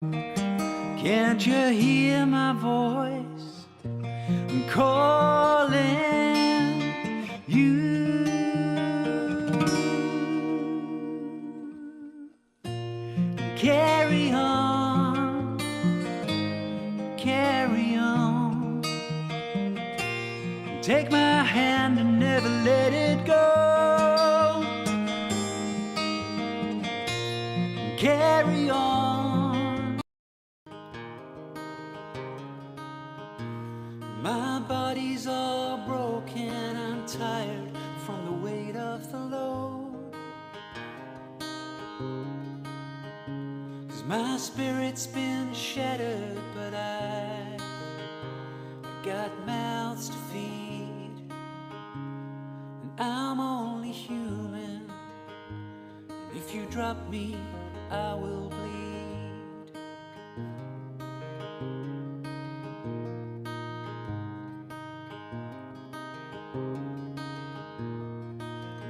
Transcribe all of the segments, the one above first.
Can't you hear my voice? I'm calling you. Carry on, carry on. Take my hand and never let it go. Carry on. My body's all broken, I'm tired from the weight of the load. 'Cause my spirit's been shattered, but I got mouths to feed, and I'm only human, and if you drop me, I will bleed.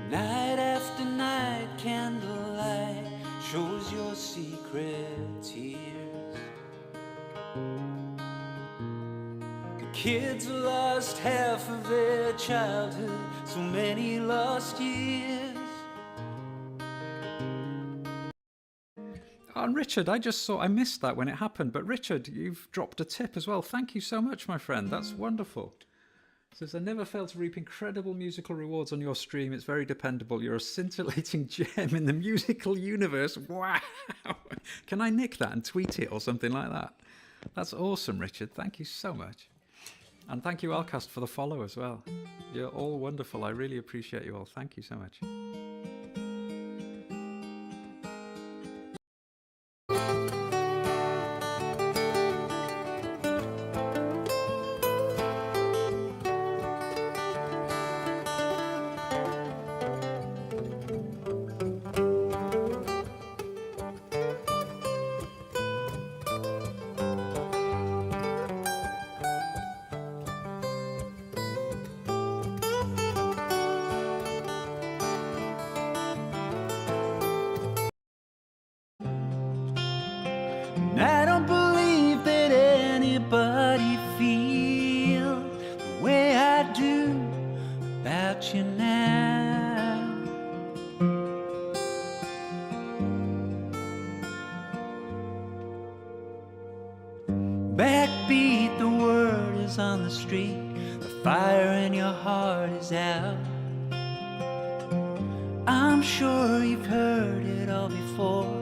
Night after night, candlelight shows your secret tears. The kids lost half of their childhood, so many lost years. Oh, and Richard, I missed that when it happened, but Richard, you've dropped a tip as well. Thank you so much, my friend. That's wonderful. Says, I never fail to reap incredible musical rewards on your stream. It's very dependable. You're a scintillating gem in the musical universe. Wow. Can I nick that and tweet it or something like that? That's awesome, Richard. Thank you so much. And thank you, Alcast, for the follow as well. You're all wonderful. I really appreciate you all. Thank you so much. I don't believe that anybody feels the way I do about you now. Backbeat, the word is on the street, the fire in your heart is out. I'm sure you've heard it all before.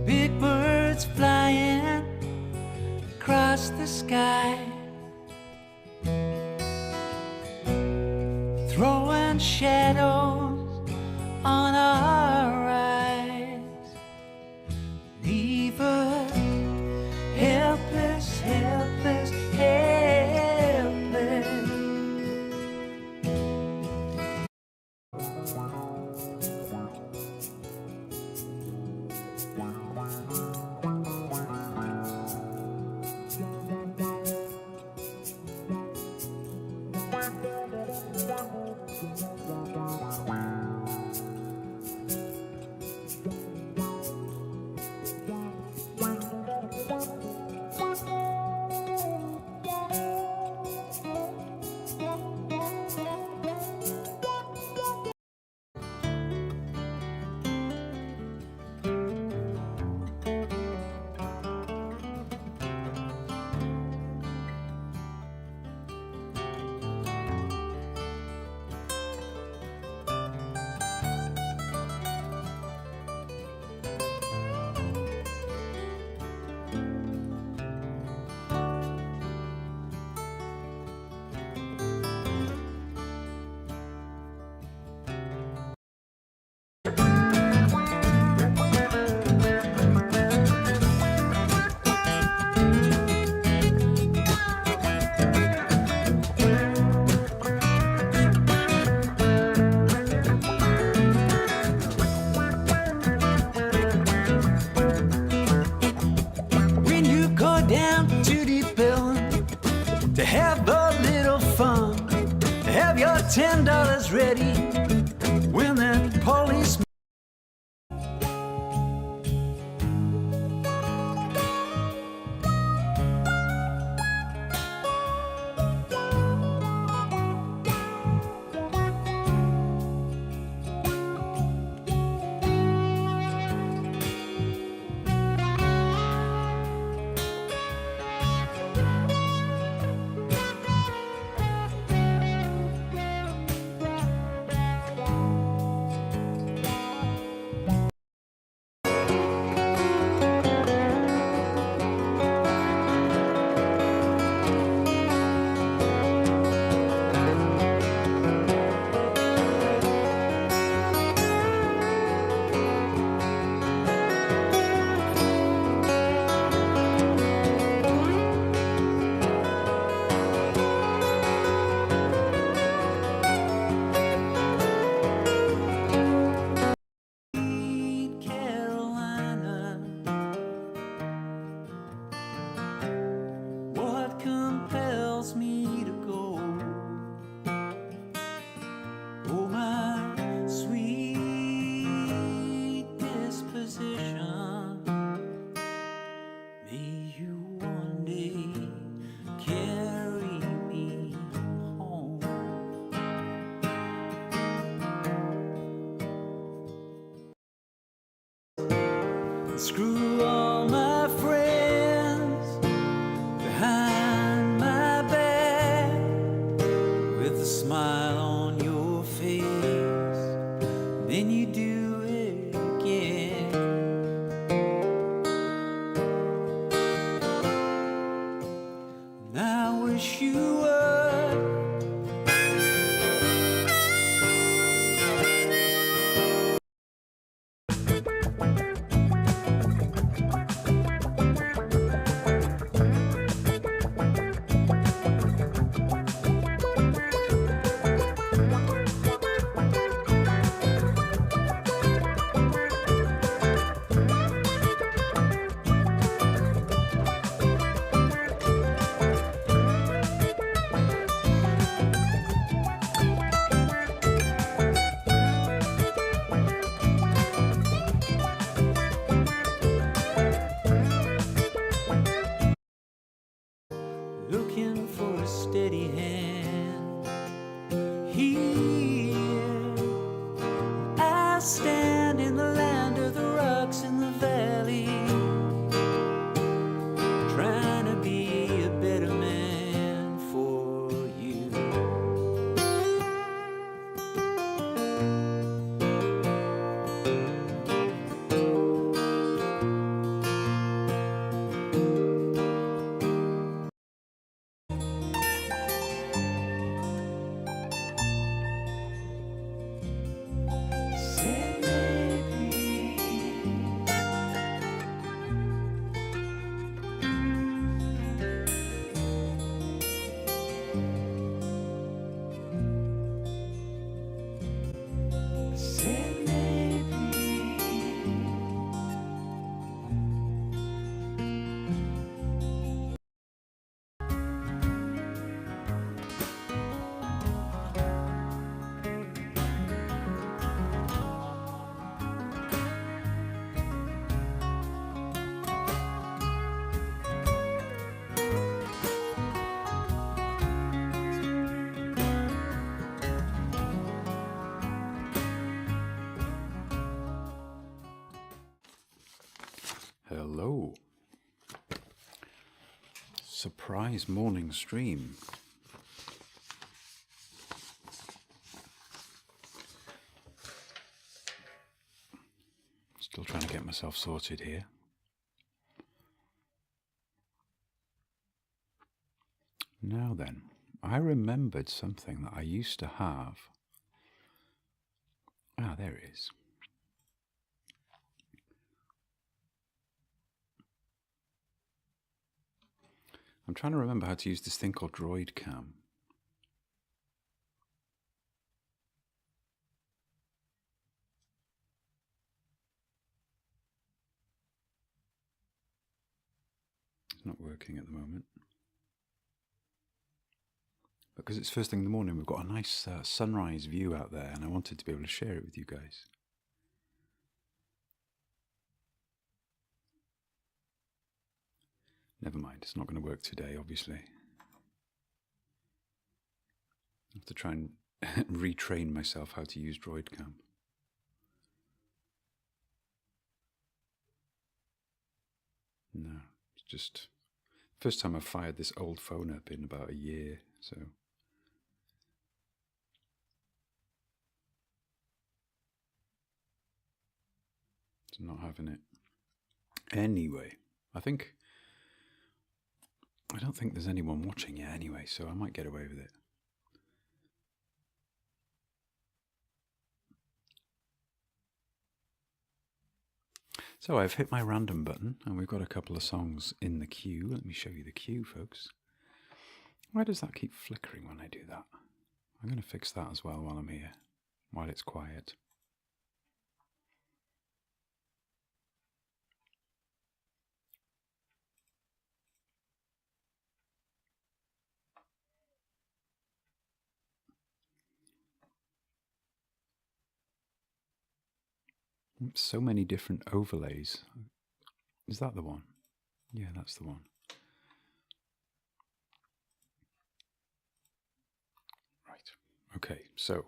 Big birds flying across the sky, throwing shadows on our eyes. Leave us helpless, helpless, helpless. ready when that policeman Carolina, what compels me to go? Oh, my sweet disposition, may you one day carry me home. Screw all my friends behind my back with a smile on your face, then you do it again. And I wish you would. Looking for a steady hand. Here I stand in the land of the rocks in the valley, trying to be a better man for you. Said maybe said maybe Hello. Surprise morning stream. Still trying to get myself sorted here. Now then, I remembered something that I used to have. Ah, there it is. I'm trying to remember how to use this thing called Droid Cam. It's not working at the moment. Because it's first thing in the morning, we've got a nice sunrise view out there, and I wanted to be able to share it with you guys. Never mind, it's not going to work today, obviously. I have to try and retrain myself how to use DroidCam. No, it's just first time I've fired this old phone up in about a year, so it's not having it. Anyway, I don't think there's anyone watching yet anyway, so I might get away with it. So I've hit my random button, and we've got a couple of songs in the queue. Let me show you the queue, folks. Why does that keep flickering when I do that? I'm going to fix that as well while I'm here, while it's quiet. So many different overlays. Is that the one? Yeah, that's the one. Right. Okay, so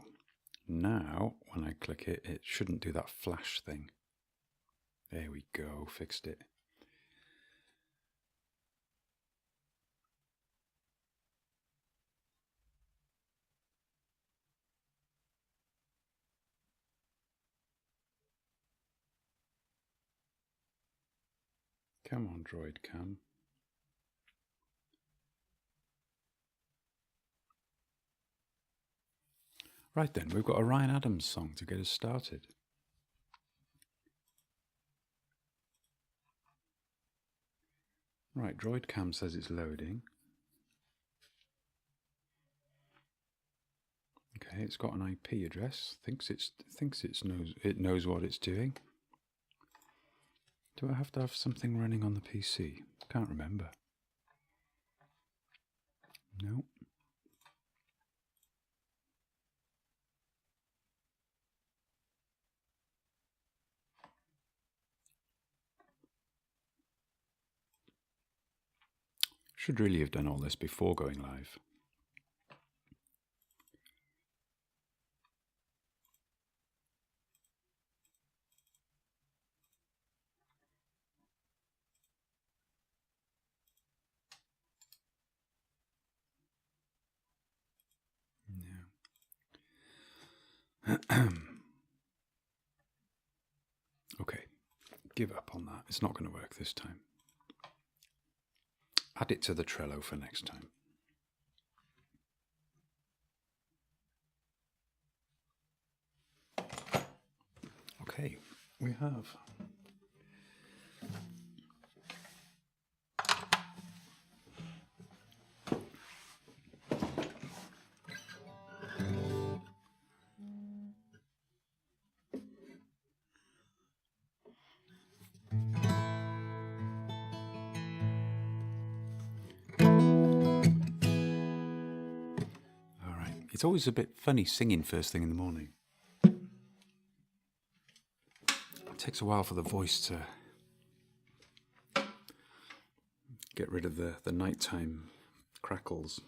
now when I click it, it shouldn't do that flash thing. There we go, fixed it. Come on, DroidCam. Right then, we've got a Ryan Adams song to get us started. Right, DroidCam says it's loading. Okay, it's got an IP address. Thinks it knows what it's doing. Do I have to have something running on the PC? Can't remember. No. Should really have done all this before going live. Okay, give up on that. It's not going to work this time. Add it to the Trello for next time. Okay, we have It's always a bit funny singing first thing in the morning. It takes a while for the voice to get rid of the nighttime crackles.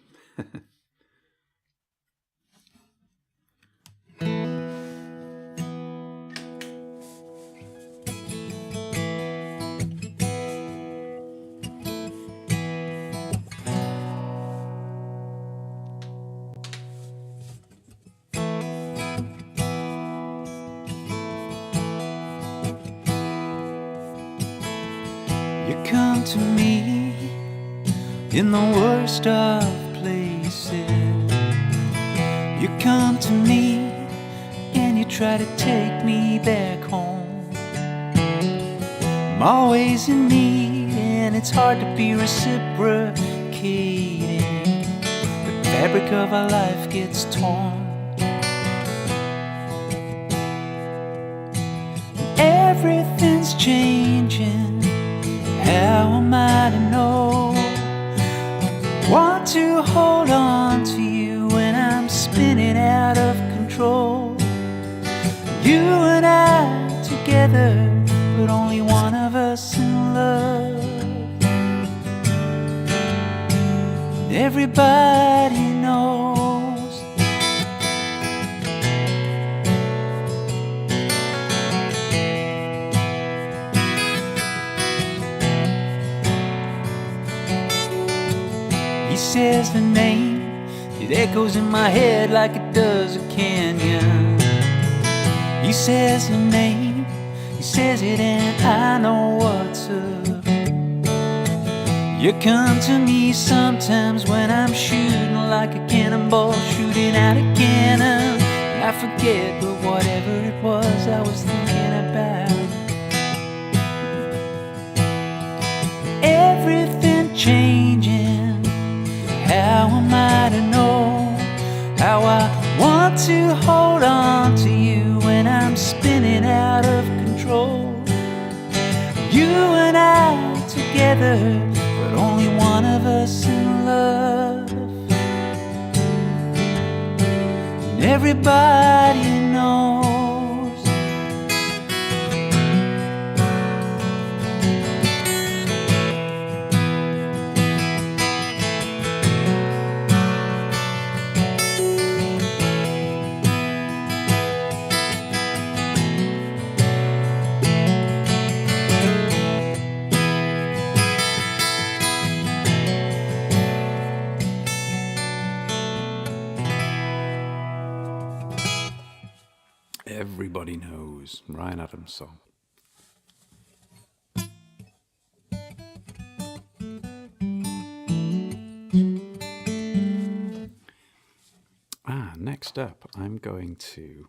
Come to me in the worst of places. You come to me and you try to take me back home. I'm always in need and it's hard to be reciprocated. The fabric of our life gets torn. Everything's changing. How am I to know? Want to hold on to you, us in love. Everybody knows. He says the name, it echoes in my head like it does a canyon. He says her name, he says it and I know what's up. You come to me sometimes when I'm shooting like a cannonball, shooting out a cannon. And I forget, but whatever it was I was thinking about. Everything changing, how am I to know how I want to hold on to you when I'm spinning out of control? You and I together, but only one of us in love. And everybody knows. Everybody Knows, Ryan Adams' song. Next up, I'm going to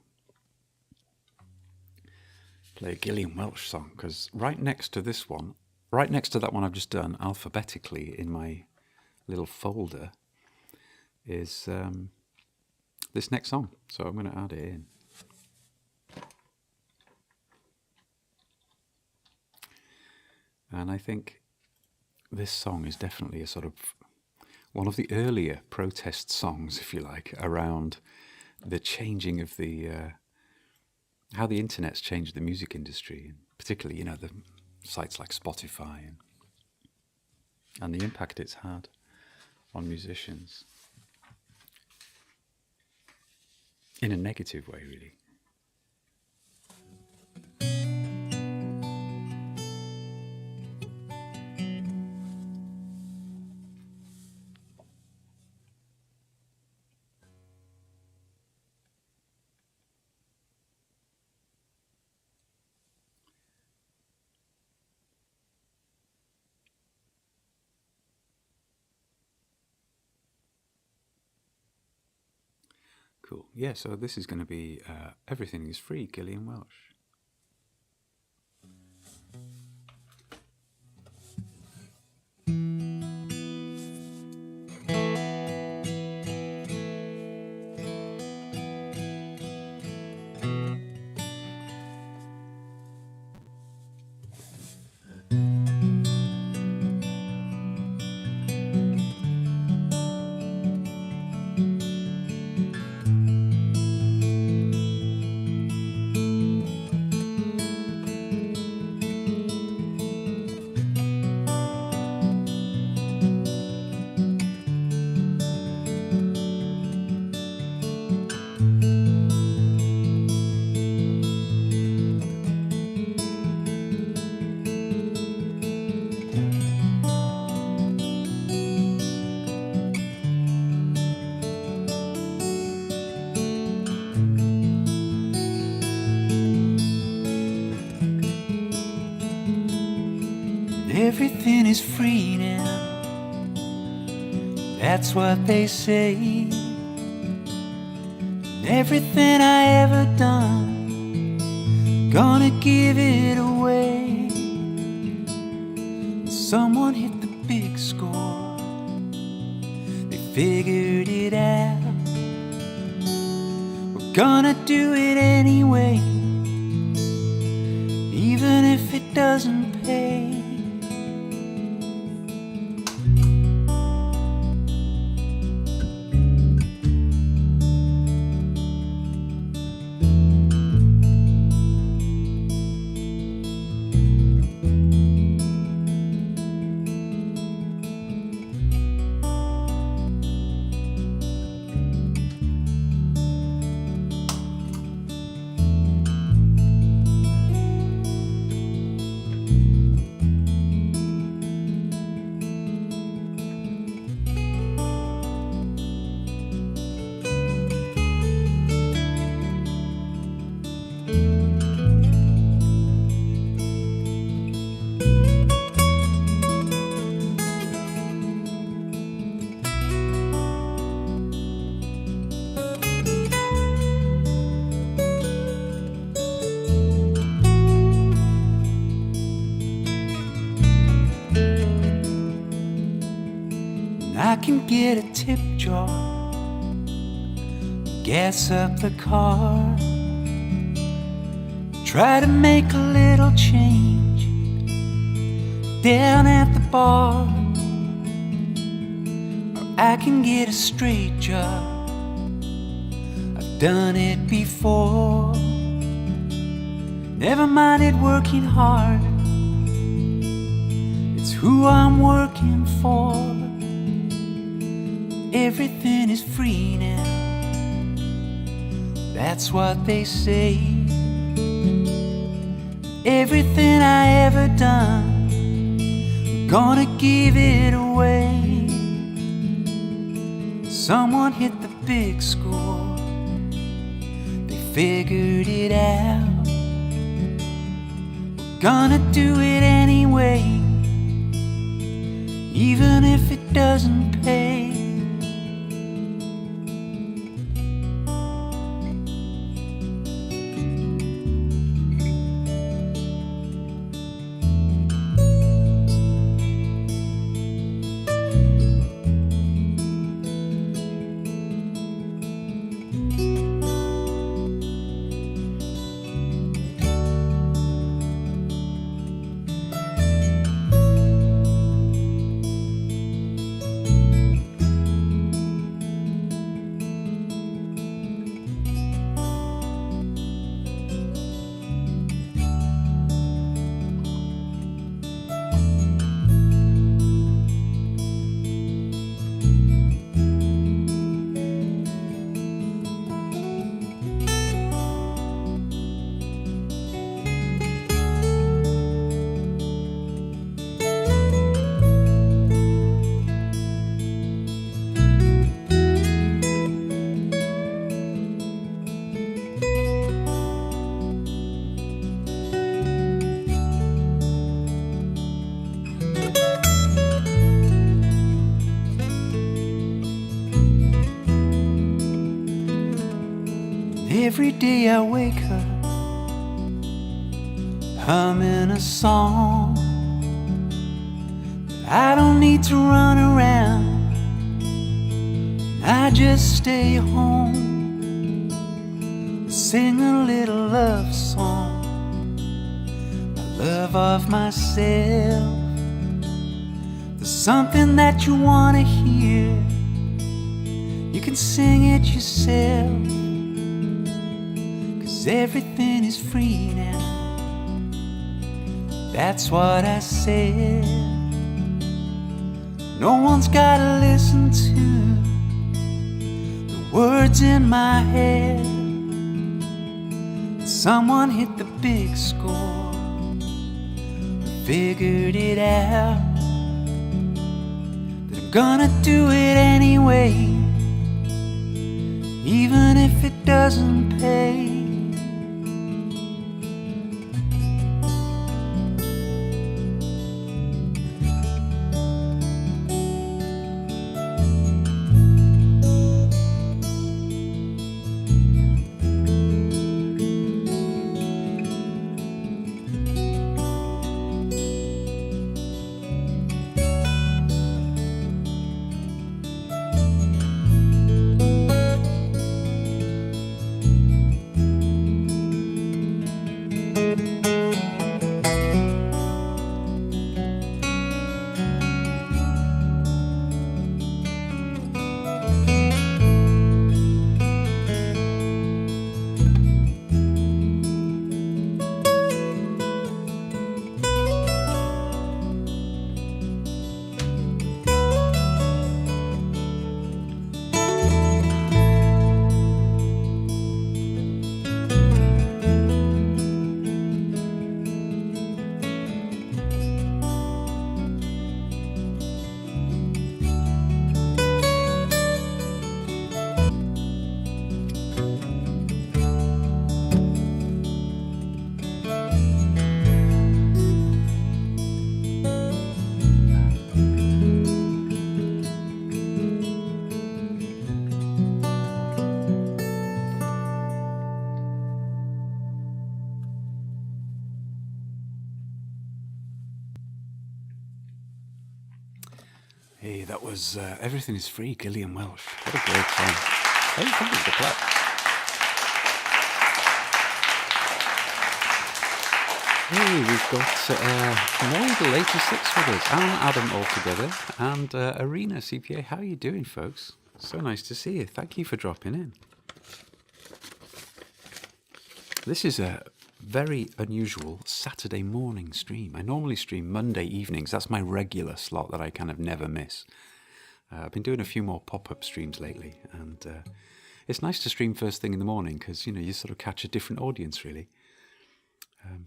play a Gillian Welch song, because right next to this one, right next to that one I've just done, alphabetically in my little folder, is this next song. So I'm going to add it in. And I think this song is definitely a sort of one of the earlier protest songs, if you like, around the changing of the how the internet's changed the music industry, and particularly, you know, the sites like Spotify and the impact it's had on musicians in a negative way, really. Cool. Yeah, so this is going to be Everything is Free, Gillian Welch. Everything is free now, that's what they say. Everything I ever done, gonna give it away. Someone hit the big score, they figured it out. We're gonna do it anyway, even if it doesn't pay. can get a tip jar, gas up the car, try to make a little change down at the bar. Or I can get a straight job, I've done it before. Never minded working hard, it's who I'm working for. Everything is free now, that's what they say. Everything I ever done, I'm gonna give it away. Someone hit the big score, they figured it out. We're gonna do it anyway, even if it doesn't pay. Every day I wake up humming a song, but I don't need to run around, I just stay home, sing a little love song, my love of myself. There's something that you want to hear, you can sing it yourself. Everything is free now, that's what I said. No one's gotta listen to the words in my head. Someone hit the big score, figured it out, that I'm gonna do it anyway, even if it doesn't pay. Hey, that was Everything is Free, Gillian Welch. What a great song. Hey, thank you for the clap. Hey, we've got Moidle 86 with us, and Adam all together, and Arena CPA. How are you doing, folks? So nice to see you. Thank you for dropping in. This is a very unusual Saturday morning stream. I normally stream Monday evenings. That's my regular slot that I kind of never miss. I've been doing a few more pop-up streams lately, and it's nice to stream first thing in the morning because, you know, you sort of catch a different audience, really.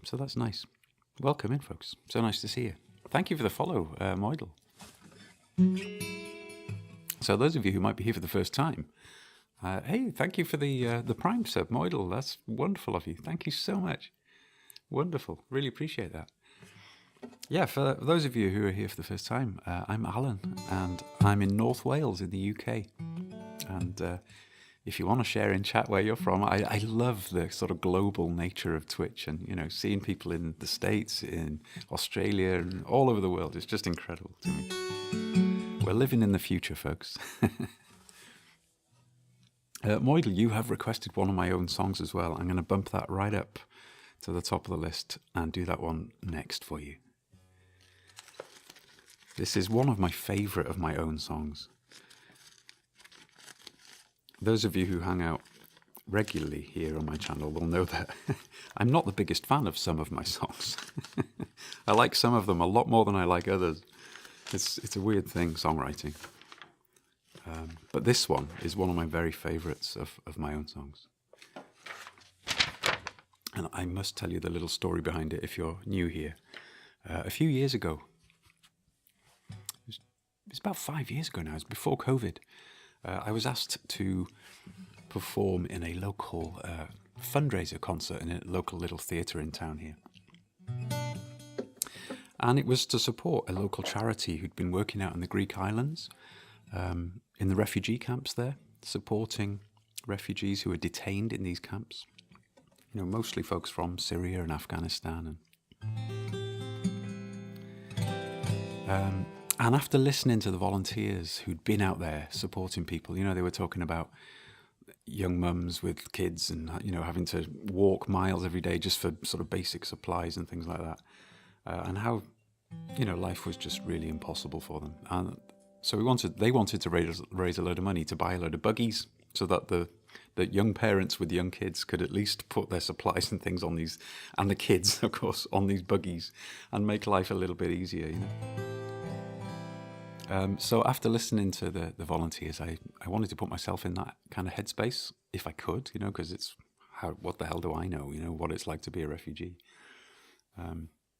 So that's nice. Welcome in, folks. So nice to see you. Thank you for the follow, Moidle. So those of you who might be here for the first time, hey, thank you for the Prime sub, Moidle. That's wonderful of you. Thank you so much. Wonderful. Really appreciate that. Yeah, for those of you who are here for the first time, I'm Alan, and I'm in North Wales in the UK. And if you want to share in chat where you're from, I love the sort of global nature of Twitch, and, you know, seeing people in the States, in Australia, and all over the world. It's just incredible to me. We're living in the future, folks. Moidle, you have requested one of my own songs as well. I'm going to bump that right up to the top of the list and do that one next for you. This is one of my favourite of my own songs. Those of you who hang out regularly here on my channel will know that I'm not the biggest fan of some of my songs. I like some of them a lot more than I like others. It's a weird thing, songwriting. But this one is one of my very favourites of my own songs. And I must tell you the little story behind it if you're new here. A few years ago, it's about 5 years ago now, it's before COVID, I was asked to perform in a local fundraiser concert in a local little theatre in town here. And it was to support a local charity who'd been working out in the Greek islands, in the refugee camps there, supporting refugees who were detained in these camps. You know, mostly folks from Syria and Afghanistan. And after listening to the volunteers who'd been out there supporting people, you know, they were talking about young mums with kids and, you know, having to walk miles every day just for sort of basic supplies and things like that. And how, you know, life was just really impossible for them. And so they wanted to raise a load of money to buy a load of buggies so that the young parents with young kids could at least put their supplies and things on these, and the kids, of course, on these buggies, and make life a little bit easier, you know. So after listening to the volunteers, I wanted to put myself in that kind of headspace, if I could, you know, because it's, what the hell do I know, you know, what it's like to be a refugee.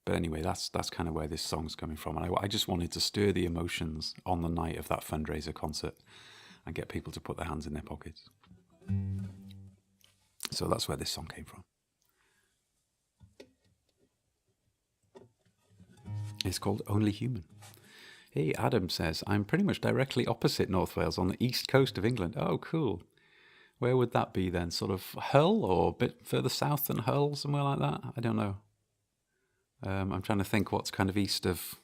But anyway, that's kind of where this song's coming from. And I just wanted to stir the emotions on the night of that fundraiser concert and get people to put their hands in their pockets. So that's where this song came from. It's called Only Human. Hey, Adam says, I'm pretty much directly opposite North Wales on the east coast of England. Oh, cool. Where would that be then? Sort of Hull, or a bit further south than Hull, somewhere like that? I don't know. I'm trying to think what's kind of east of...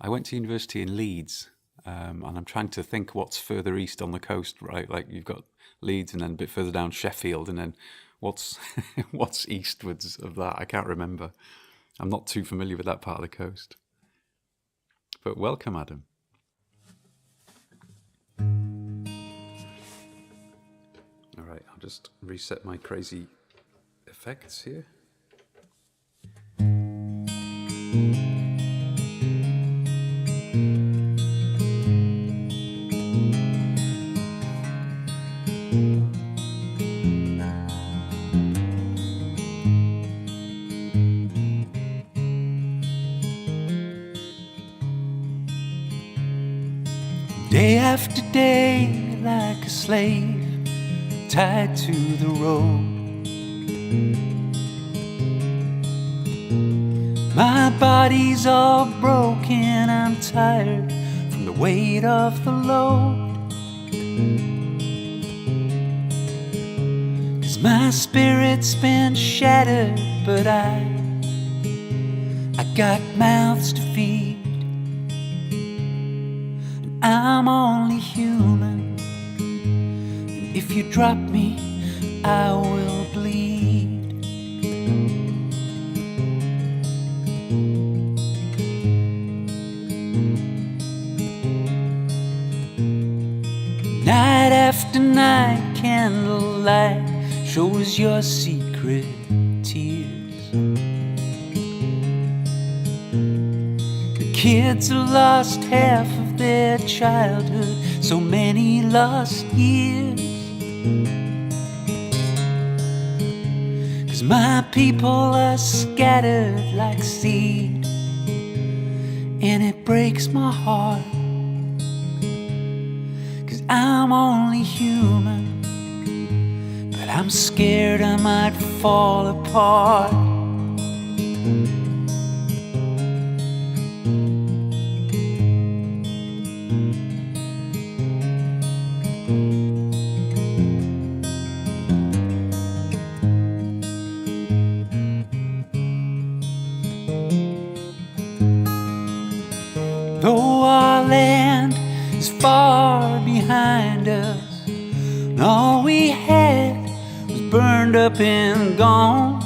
I went to university in Leeds, and I'm trying to think what's further east on the coast, right? Like you've got Leeds and then a bit further down Sheffield, and then what's what's eastwards of that? I can't remember. I'm not too familiar with that part of the coast. But welcome, Adam. All right, I'll just reset my crazy effects here. Day after day, like a slave, tied to the road. My body's all broken, I'm tired from the weight of the load. 'Cause my spirit's been shattered, but I got mouths to feed. I'm only human. And if you drop me, I will bleed. Night after night, candlelight shows your secret tears. The kids have lost half of their childhood, so many lost years. 'Cause my people are scattered like seed, and it breaks my heart. I'm only human, but I'm scared I might fall apart. Though our land is far behind us, and all we had was burned up and gone.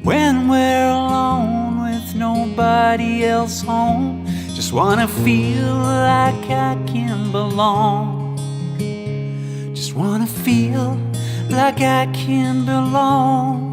When we're alone with nobody else home, just wanna feel like I can belong. Just wanna feel like I can belong.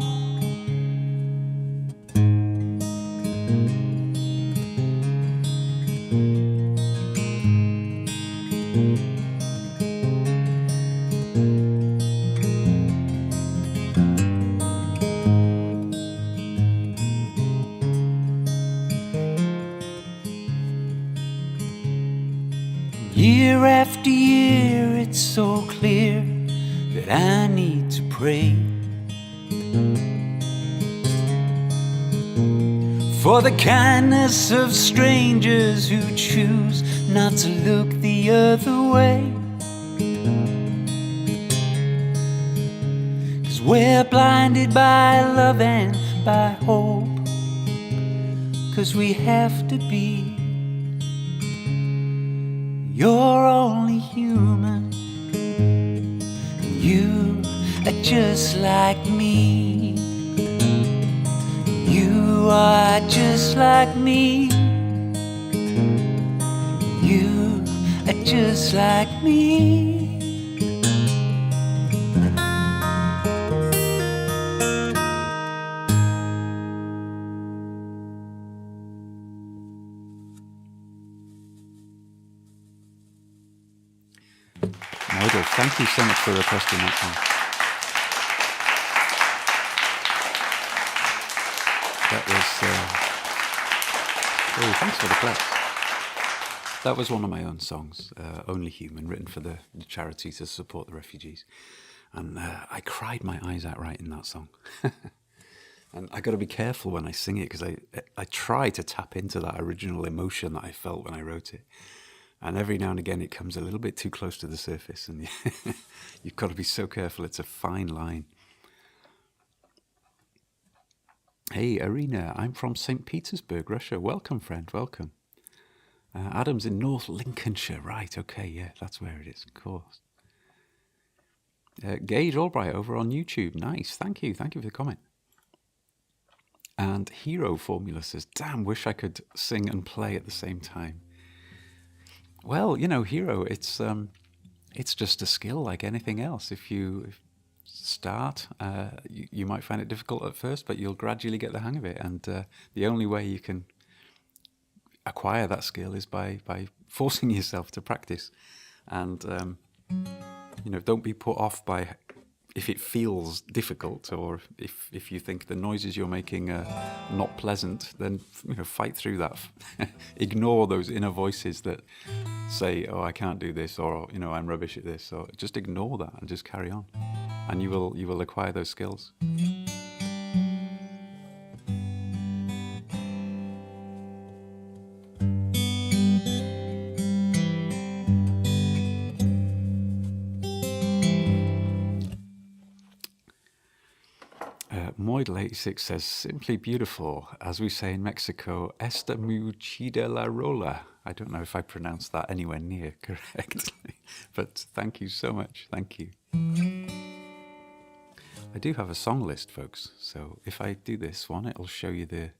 Year after year, it's so clear that I need to pray for the kindness of strangers who choose not to look the other way. 'Cause we're blinded by love and by hope, 'cause we have to be. You're only human, and you are just like me. You are just like me. You are just like me. Model, thank you so much for requesting that song. That was, oh, thanks for the claps. That was one of my own songs, Only Human, written for the charity to support the refugees. And I cried my eyes out writing that song. And I got to be careful when I sing it, because I try to tap into that original emotion that I felt when I wrote it. And every now and again it comes a little bit too close to the surface, and you've got to be so careful. It's a fine line. Hey, Arena, I'm from St. Petersburg, Russia. Welcome, friend, welcome. Adam's in North Lincolnshire. Right, okay, yeah, that's where it is, of course. Gage Albright over on YouTube. Nice, thank you for the comment. And Hero Formula says, damn, wish I could sing and play at the same time. Well, you know, Hero, it's just a skill like anything else. If you start, you might find it difficult at first, but you'll gradually get the hang of it. And the only way you can acquire that skill is by forcing yourself to practice. And, you know, don't be put off by if it feels difficult, or if you think the noises you're making are not pleasant, then, you know, fight through that. Ignore those inner voices that say, oh, I can't do this, or, you know, I'm rubbish at this. So just ignore that and just carry on, and you will acquire those skills. Moidle86 says, simply beautiful. As we say in Mexico, esta muy chida la rola. I don't know if I pronounced that anywhere near correctly, but thank you so much. Thank you. I do have a song list, folks. So if I do this one, it'll show you the...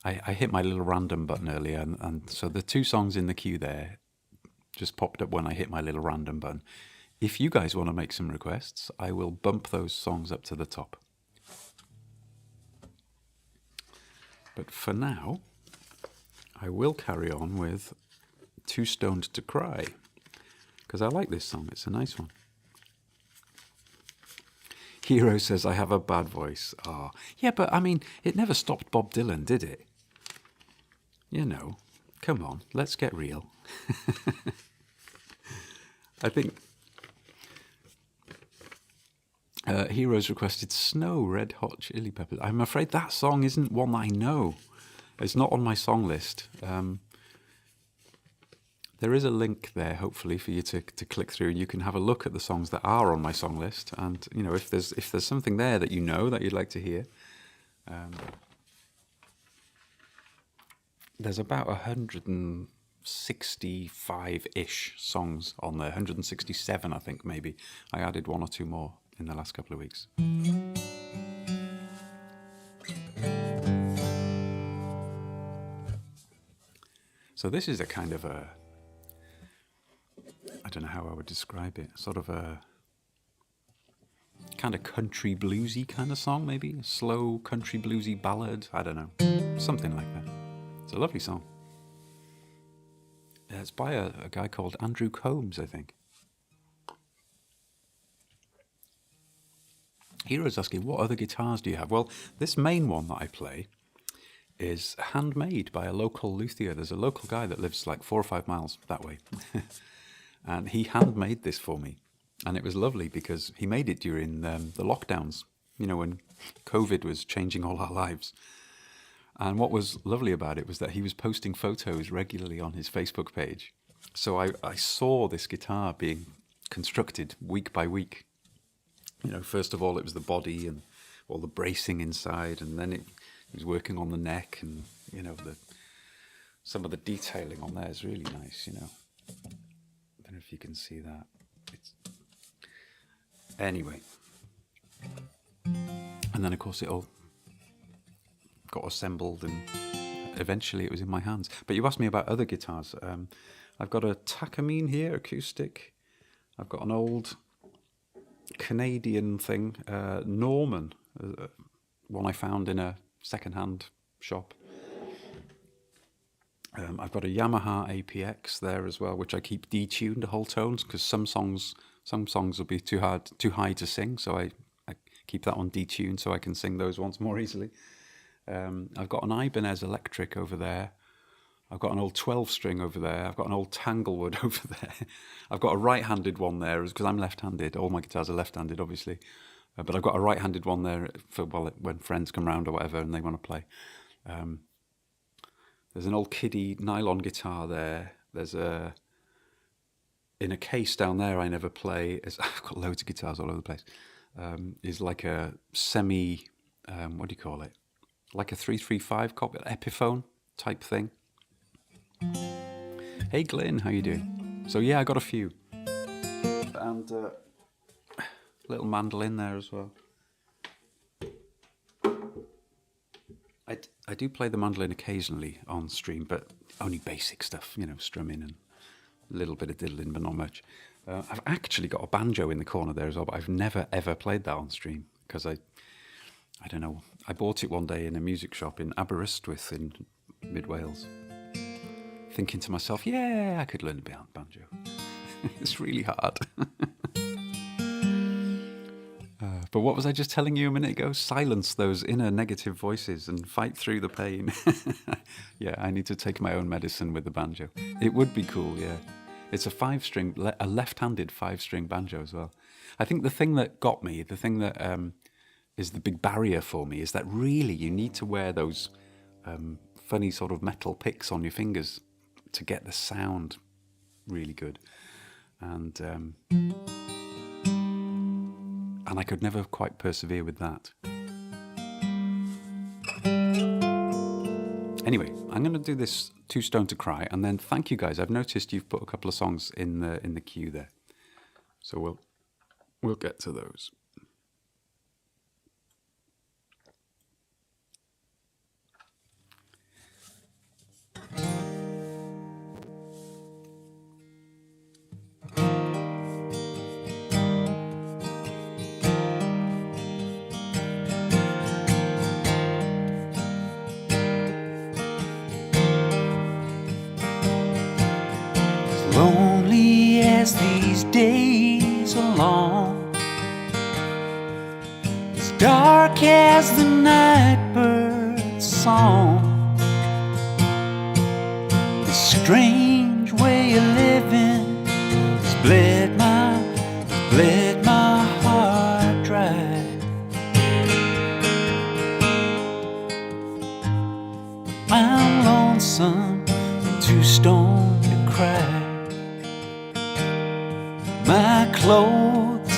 I hit my little random button earlier, and so the 2 songs in the queue there just popped up when I hit my little random button. If you guys want to make some requests, I will bump those songs up to the top. But for now, I will carry on with Too Stoned to Cry, because I like this song. It's a nice one. Hero says, I have a bad voice. Ah, yeah, but I mean, it never stopped Bob Dylan, did it? You know, come on, let's get real. I think Heroes requested Snow, Red Hot Chili Peppers. I'm afraid that song isn't one that I know. It's not on my song list. There is a link there, hopefully, for you to click through, and you can have a look at the songs that are on my song list. And you know, if there's something there that you know that you'd like to hear, there's about 165-ish songs on there. 167, I think, maybe. I added 1 or 2 more in the last couple of weeks. So this is a kind of a... I don't know how I would describe it. Sort of a kind of country bluesy kind of song, maybe. A slow country bluesy ballad. I don't know. Something like that. It's a lovely song. It's by a guy called Andrew Combs, I think. Hero's asking, what other guitars do you have? Well, this main one that I play is handmade by a local luthier. There's a local guy that lives like 4 or 5 miles that way. And he handmade this for me. And it was lovely because he made it during the lockdowns, you know, when COVID was changing all our lives. And what was lovely about it was that he was posting photos regularly on his Facebook page. So I saw this guitar being constructed week by week. You know, first of all, it was the body and all the bracing inside. And then he was working on the neck and, you know, some of the detailing on there is really nice, you know. I don't know if you can see that. Anyway. And then, of course, it all got assembled and eventually it was in my hands. But you asked me about other guitars. I've got a Takamine here, acoustic. I've got an old Canadian thing, Norman, one I found in a second-hand shop. I've got a Yamaha APX there as well, which I keep detuned to whole tones because some songs will be too high to sing, so I keep that one detuned so I can sing those ones more easily. I've got an Ibanez electric over there. I've got an old 12-string over there. I've got an old Tanglewood over there. I've got a right-handed one there because I'm left-handed. All my guitars are left-handed, obviously. But I've got a right-handed one there for when friends come round or whatever and they want to play. There's an old kiddie nylon guitar there. There's in a case down there I never play. I've got loads of guitars all over the place. Is like a semi, what do you call it? Like a 335 copy, Epiphone type thing. Hey Glyn, how you doing? So yeah, I got a few. And little mandolin there as well. I do play the mandolin occasionally on stream, but only basic stuff, you know, strumming and a little bit of diddling, but not much. I've actually got a banjo in the corner there as well, but I've never ever played that on stream because I don't know. I bought it one day in a music shop in Aberystwyth in mid Wales, thinking to myself, yeah, I could learn a bit on banjo. It's really hard. But what was I just telling you a minute ago? Silence those inner negative voices and fight through the pain. Yeah, I need to take my own medicine with the banjo. It would be cool, yeah. It's a 5-string, a left-handed 5-string banjo as well. I think the thing that got me, the thing that is the big barrier for me, is that really you need to wear those funny sort of metal picks on your fingers to get the sound really good. And I could never quite persevere with that. Anyway, I'm going to do this Too Stoned to Cry, and then thank you guys. I've noticed you've put a couple of songs in the queue there, so we'll get to those. Lonely as these days are long, as dark as the night bird's song, this strange way of living has bled my heart dry. I'm lonesome and too stoned to cry. My clothes,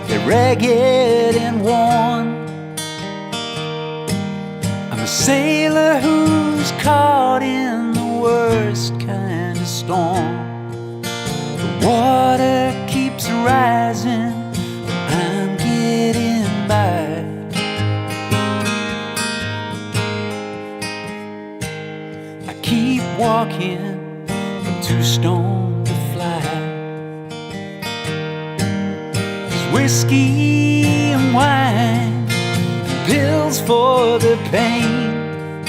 they're ragged and worn. I'm a sailor who's caught in the worst kind of storm. The water keeps rising, but I'm getting by. I keep walking, I'm too stoned to fly. Whiskey and wine, pills for the pain,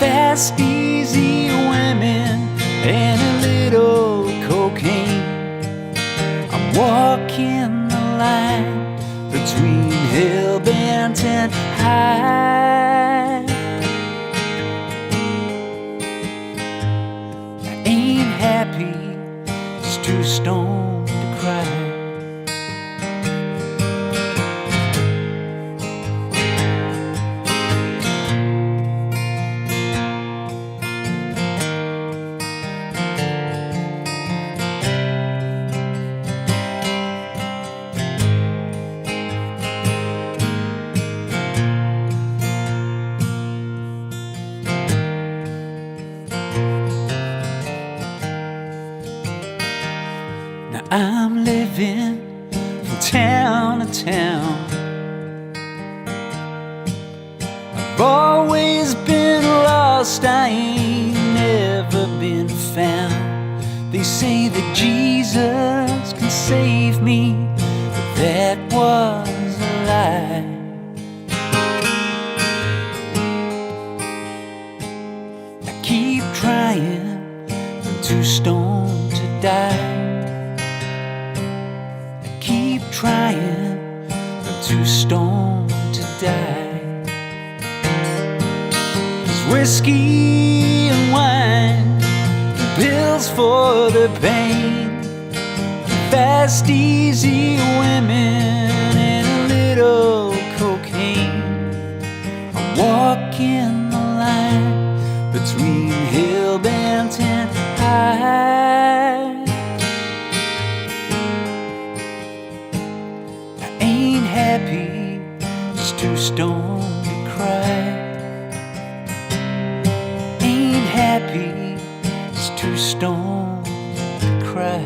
fast, easy women, and a little cocaine. I'm walking the line between hell-bent and high. I ain't happy, just too stoned to cry. I'm living from town to town. I've always been lost, I ain't never been found. They say that Jesus can save me, but that was a lie. I keep trying, I'm too stoned to die. Trying, but too stoned to die. There's whiskey and wine, and pills for the pain, fast, easy women, and a little cocaine. I'm walking the line between hell-bent and high. Happy, just too stoned to cry. Ain't happy, just too stoned to cry.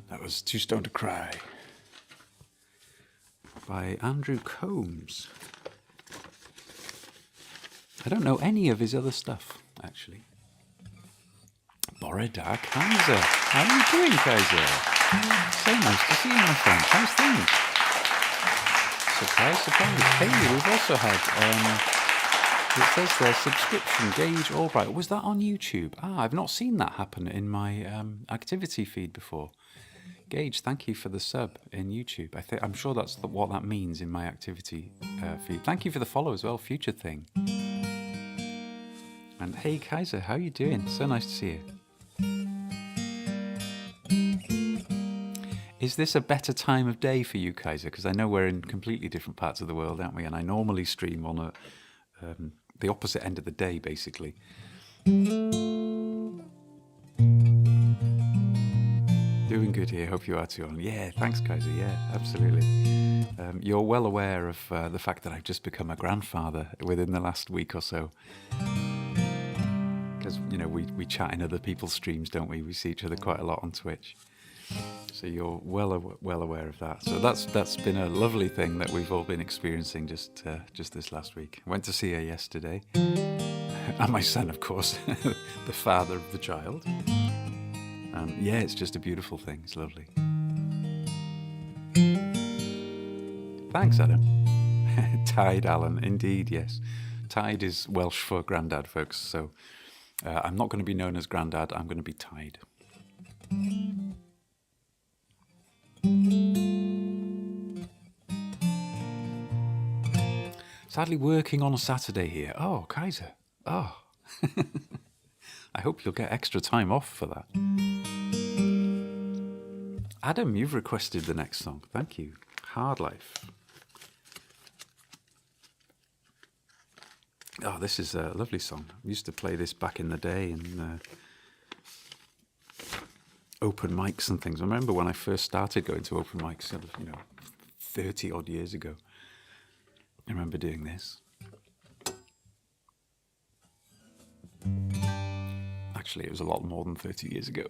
That was Too Stoned to Cry by Andrew Combs. I don't know any of his other stuff, actually. Borodak Kaiser. How are you doing, Kaiser? So nice to see you, my friend. How's things? Surprise, surprise. Hey, we've also had, it says there, subscription, Gage Albright. Was that on YouTube? I've not seen that happen in my activity feed before. Gage, thank you for the sub in YouTube. I'm sure that's what that means in my activity feed. Thank you for the follow as well, Future Thing. And hey, Kaiser, how you doing? So nice to see you. Is this a better time of day for you, Kaiser? Because I know we're in completely different parts of the world, aren't we? And I normally stream on the opposite end of the day, basically. Doing good here. Hope you are too. Yeah, thanks, Kaiser. Yeah, absolutely. You're well aware of the fact that I've just become a grandfather within the last week or so. Because, you know, we chat in other people's streams, don't we? We see each other quite a lot on Twitch. So you're well aware of that. So that's been a lovely thing that we've all been experiencing just this last week. I went to see her yesterday. And my son, of course, the father of the child. And yeah, it's just a beautiful thing. It's lovely. Thanks, Adam. Tide, Alan. Indeed, yes. Tide is Welsh for grandad, folks. So I'm not going to be known as grandad. I'm going to be Tide. Sadly working on a Saturday here. Oh, Kaiser. Oh. I hope you'll get extra time off for that. Adam, you've requested the next song. Thank you. Hard Life. Oh, this is a lovely song. I used to play this back in the day in open mics and things. I remember when I first started going to open mics, sort of, 30 odd years ago. I remember doing this. Actually, it was a lot more than 30 years ago.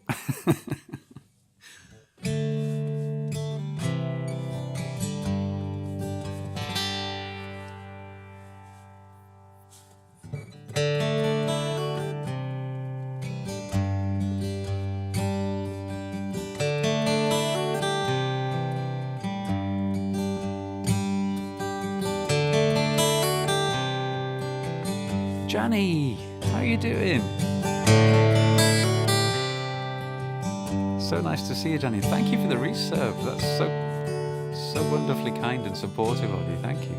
Johnny, how you doing? So nice to see you, Johnny. Thank you for the resub. That's so wonderfully kind and supportive of you. Thank you.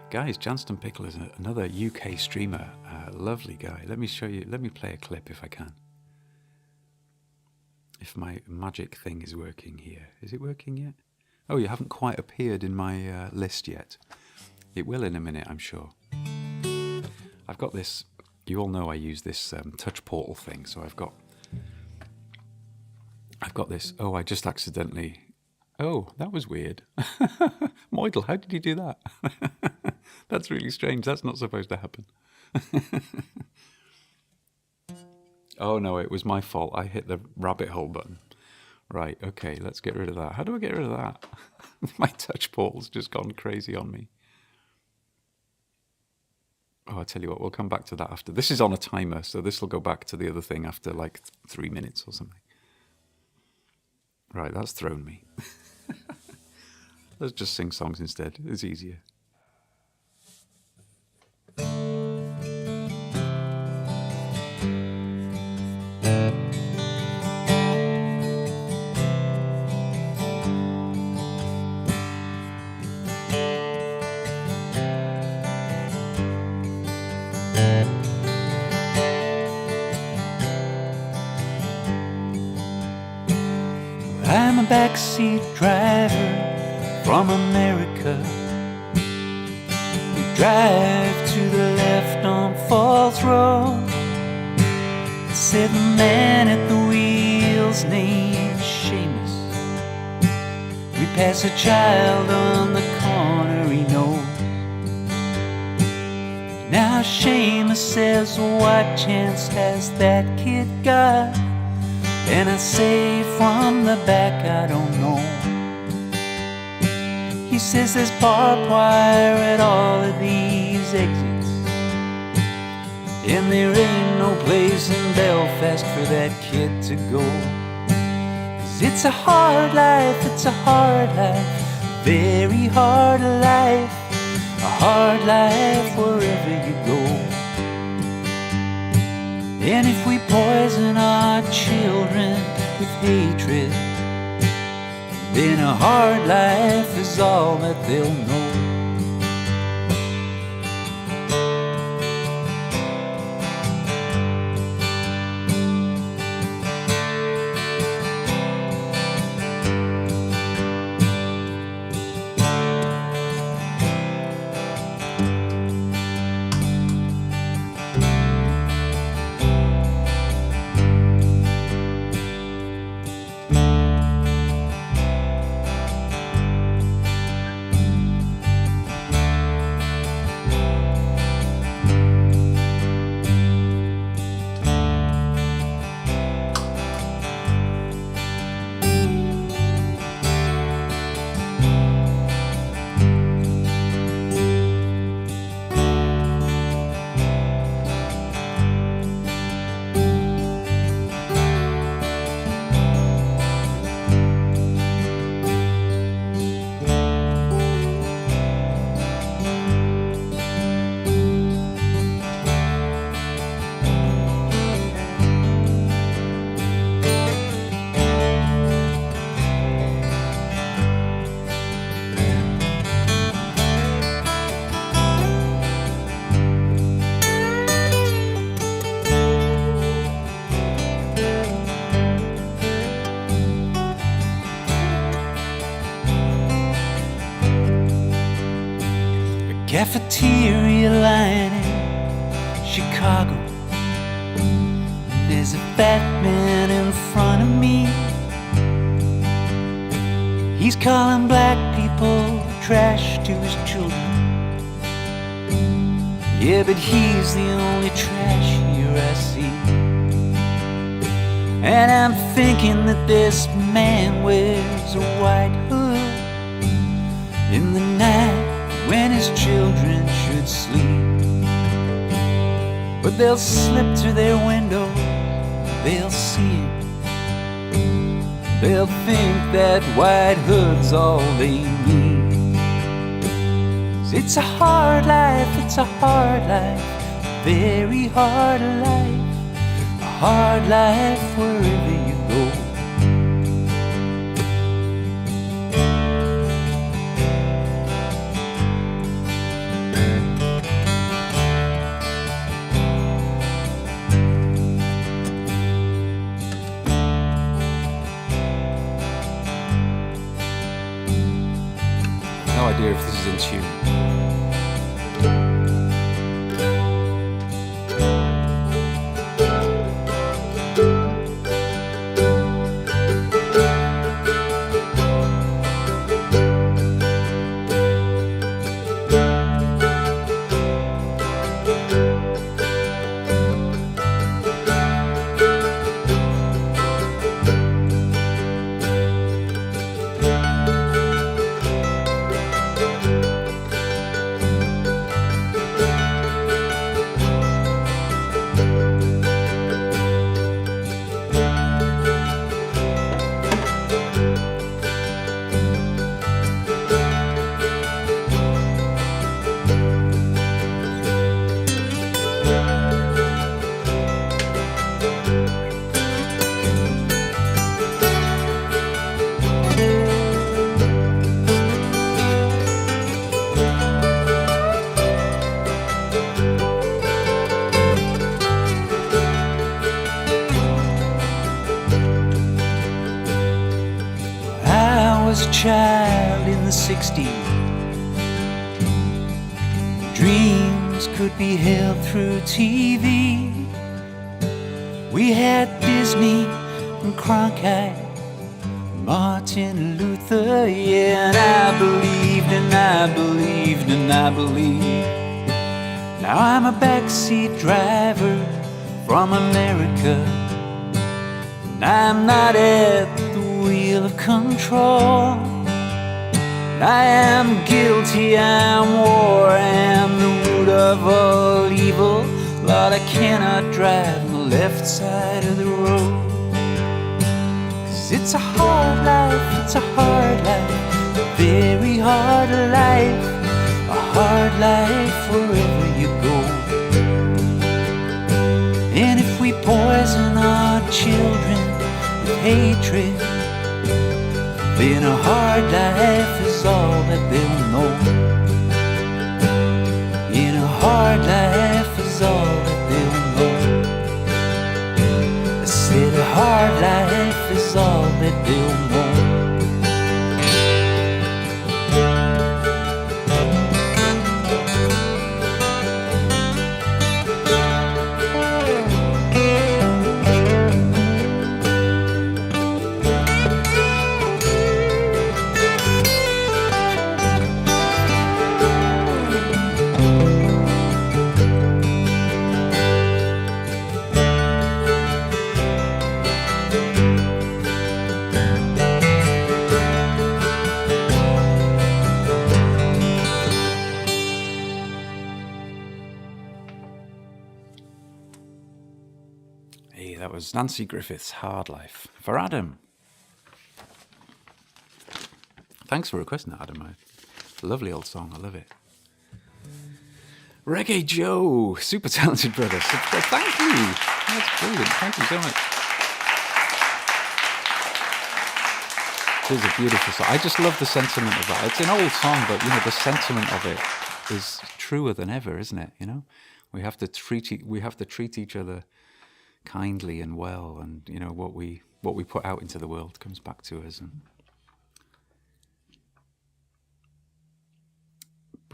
Guys, Johnston Pickle is another UK streamer. Lovely guy. Let me show you. Let me play a clip if I can. If my magic thing is working here. Is it working yet? Oh, you haven't quite appeared in my list yet. It will in a minute, I'm sure. I've got this, you all know I use this touch portal thing, so I've got this, oh, I just accidentally, oh, that was weird. Moidle, how did you do that? That's really strange, that's not supposed to happen. Oh no, it was my fault, I hit the rabbit hole button. Right, okay, let's get rid of that. How do I get rid of that? My touch portal's just gone crazy on me. Oh, I tell you what, we'll come back to that after. This is on a timer, so this will go back to the other thing after like 3 minutes or something. Right, that's thrown me. Let's just sing songs instead. It's easier. I'm a backseat driver from America. We drive to the left on Falls Road. Said the man at the wheel's named Seamus. We pass a child on the corner he knows. Now Seamus says, what chance has that kid got? And I say from the back, I don't know. He says there's barbed wire at all of these exits, and there ain't no place in Belfast for that kid to go. 'Cause it's a hard life, it's a hard life, very hard life, a hard life wherever you go. And if we poison our children with hatred, then a hard life is all that they'll know. cafeteria line in Chicago. There's a fat man in front of me. He's calling black people trash to his children. Yeah, but he's the only trash here I see. And I'm thinking that this man wears a white hood in the night when his children should sleep. But they'll slip through their window, they'll see him. They'll think that white hood's all they need. 'Cause it's a hard life, it's a hard life, very hard life, a hard life wherever you go. No idea if this is in tune. Child in the 60s, dreams could be held through TV. We had Disney and Cronkite, Martin Luther, yeah, and I believed and I believed and I believed. Now I'm a backseat driver from America, and I'm not at the wheel of control. I am guilty, I'm war, I am the root of all evil. Lord, I cannot drive on the left side of the road. 'Cause it's a hard life, it's a hard life, a very hard life, a hard life wherever you go. And if we poison our children with hatred, then a hard life is all that they'll know. In a hard life is all that they'll know. I said a hard life is all that they'll know. That was Nanci Griffith's Hard Life for Adam. Thanks for requesting that, Adam. Lovely old song, I love it. Reggae Joe, super talented brother. Thank you. That's brilliant. Thank you so much. It is a beautiful song. I just love the sentiment of that. It's an old song, but you know the sentiment of it is truer than ever, isn't it? You know, we have to treat each other kindly and well, and you know what we put out into the world comes back to us. And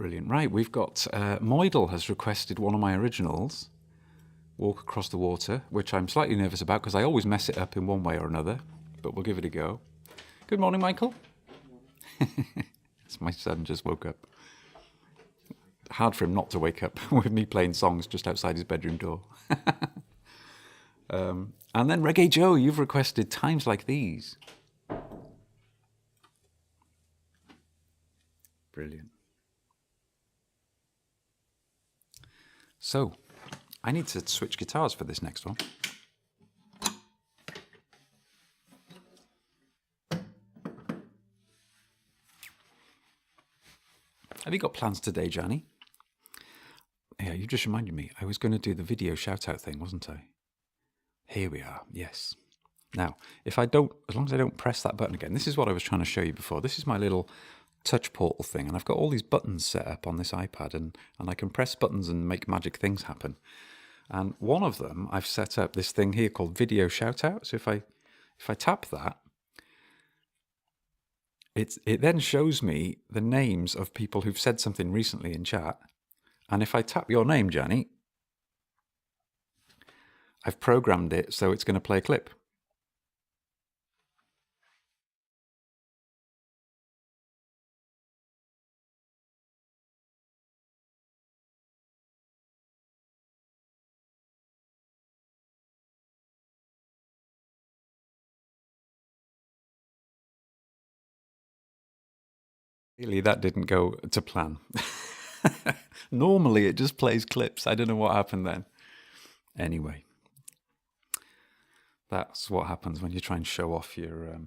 Brilliant. Right, we've got Moidle has requested one of my originals, Walk Across the Water, which I'm slightly nervous about because I always mess it up in one way or another, but we'll give it a go. Good morning, Michael. My son just woke up. Hard for him not to wake up with me playing songs just outside his bedroom door. And then Reggae Joe, you've requested Times Like These. Brilliant. So, I need to switch guitars for this next one. Have you got plans today, Johnny? Yeah, you just reminded me. I was going to do the video shout-out thing, wasn't I? Here we are, yes. Now, as long as I don't press that button again, this is what I was trying to show you before. This is my little touch portal thing, and I've got all these buttons set up on this iPad, and I can press buttons and make magic things happen. And one of them, I've set up this thing here called Video Shoutout. So if I tap that, it then shows me the names of people who've said something recently in chat. And if I tap your name, Johnny, I've programmed it so it's going to play a clip. Really, that didn't go to plan. Normally, it just plays clips. I don't know what happened then. Anyway, that's what happens when you try and show off your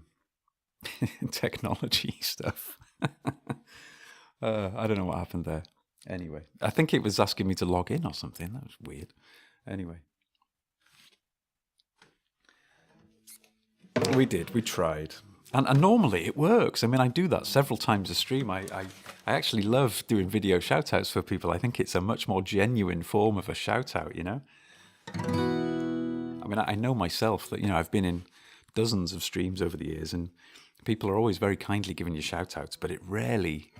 technology stuff. I don't know what happened there. Anyway, I think it was asking me to log in or something. That was weird. Anyway. We tried. And normally it works. I mean, I do that several times a stream. I actually love doing video shout-outs for people. I think it's a much more genuine form of a shout-out, you know? I mean, I know myself that, I've been in dozens of streams over the years, and people are always very kindly giving you shout-outs, but it rarely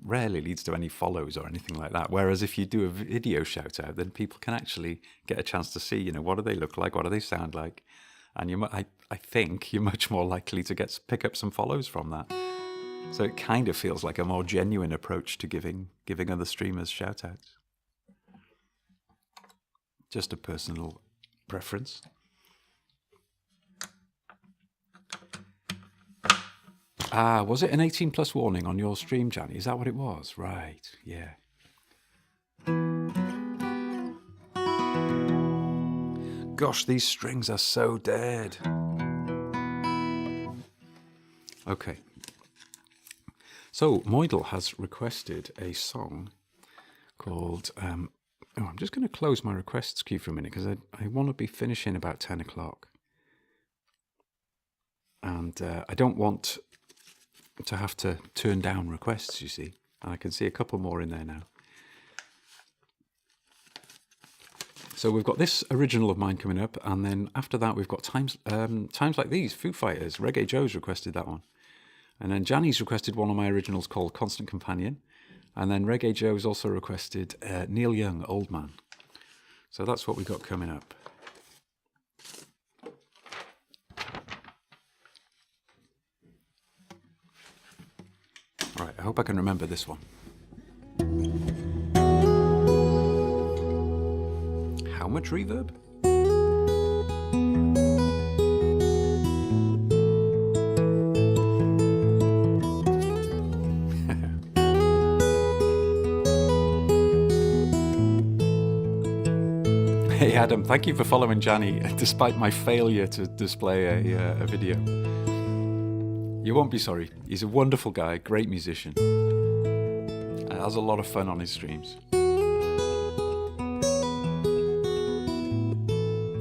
leads to any follows or anything like that. Whereas if you do a video shout-out, then people can actually get a chance to see, what do they look like, what do they sound like? And I think you're much more likely to pick up some follows from that. So it kind of feels like a more genuine approach to giving other streamers shout-outs. Just a personal preference. Was it an 18+ warning on your stream, Johnny? Is that what it was? Right, yeah. Gosh, these strings are so dead. Okay. So, Moidle has requested a song called... I'm just going to close my requests queue for a minute because I want to be finishing about 10 o'clock. And I don't want to have to turn down requests, you see. And I can see a couple more in there now. So we've got this original of mine coming up, and then after that we've got Times Like These, Foo Fighters. Reggae Joe's requested that one. And then Janny's requested one of my originals called Constant Companion. And then Reggae Joe's also requested Neil Young, Old Man. So that's what we got coming up. Right, I hope I can remember this one. How much reverb? Hey Adam, thank you for following Johnny, despite my failure to display a video. You won't be sorry. He's a wonderful guy, great musician. And has a lot of fun on his streams.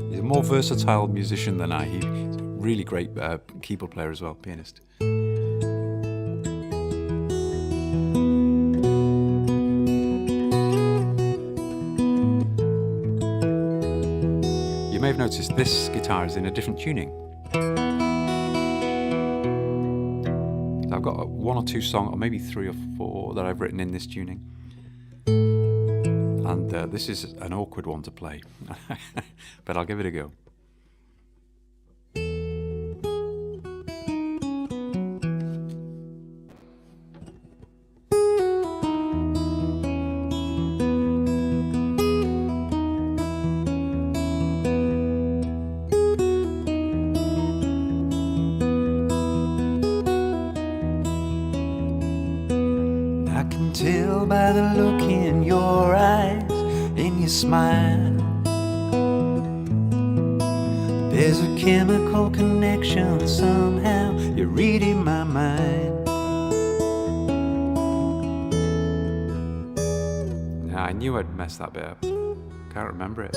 He's a more versatile musician than I. He's a really great keyboard player as well, pianist. You may have noticed this guitar is in a different tuning. Is that got one or two songs, or maybe 3 or 4 that I've written in this tuning. And this is an awkward one to play, but I'll give it a go. Tell by the look in your eyes, in your smile, there's a chemical connection somehow. You're reading my mind. Yeah, I knew I'd mess that bit up. Can't remember it.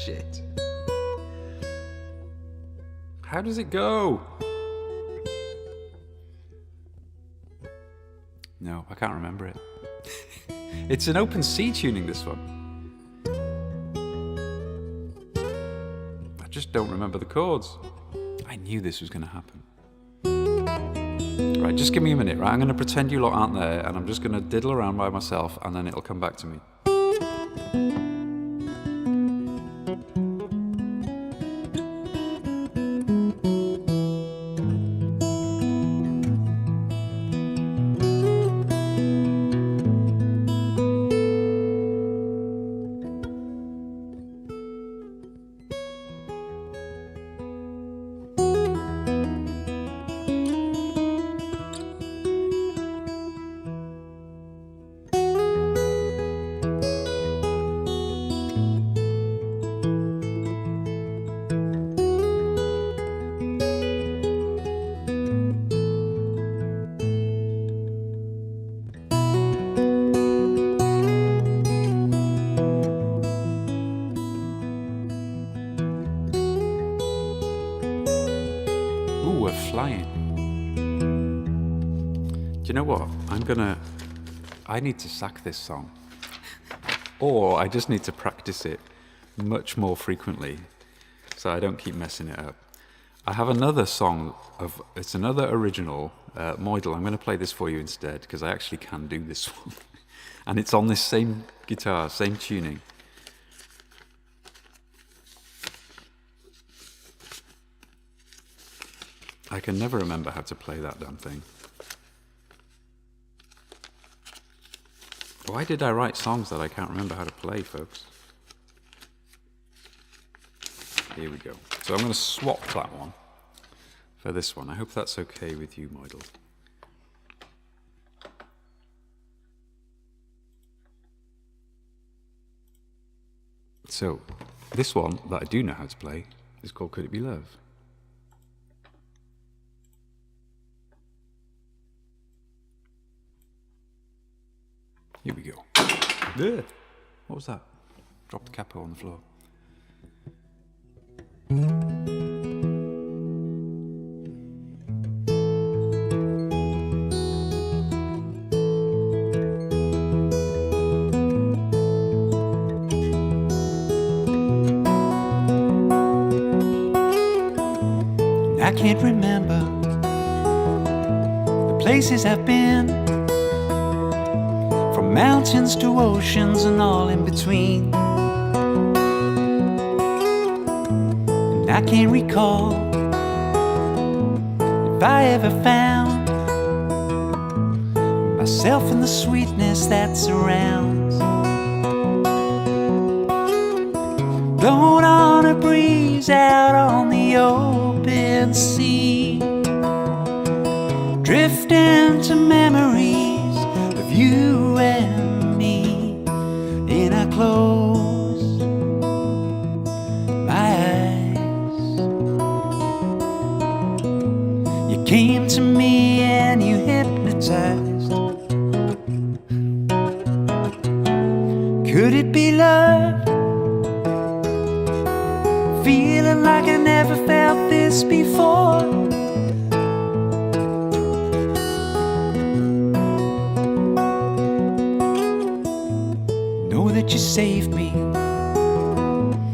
Shit. How does it go? No, I can't remember it. It's an open C tuning, this one. I just don't remember the chords. I knew this was going to happen. Right, just give me a minute, right? I'm going to pretend you lot aren't there, and I'm just going to diddle around by myself, and then it'll come back to me. Flying. Do you know what? I need to sack this song. Or I just need to practice it much more frequently so I don't keep messing it up. I have another song, it's another original, Moidle. I'm going to play this for you instead because I actually can do this one. And it's on this same guitar, same tuning. I can never remember how to play that damn thing. Why did I write songs that I can't remember how to play, folks? Here we go. So I'm going to swap that one for this one. I hope that's okay with you, Moidle. So, this one that I do know how to play is called Could It Be Love? Here we go. Ugh. What was that? Dropped the capo on the floor. I can't remember the places I've been, from mountains to oceans and all in between. And I can't recall if I ever found myself in the sweetness that surrounds. Blown on a breeze out on the open sea, drifting to memories of you and me. And I close my eyes. You came to me and you hypnotized. Could it be love? Feeling like I never felt this before. Know that you saved me.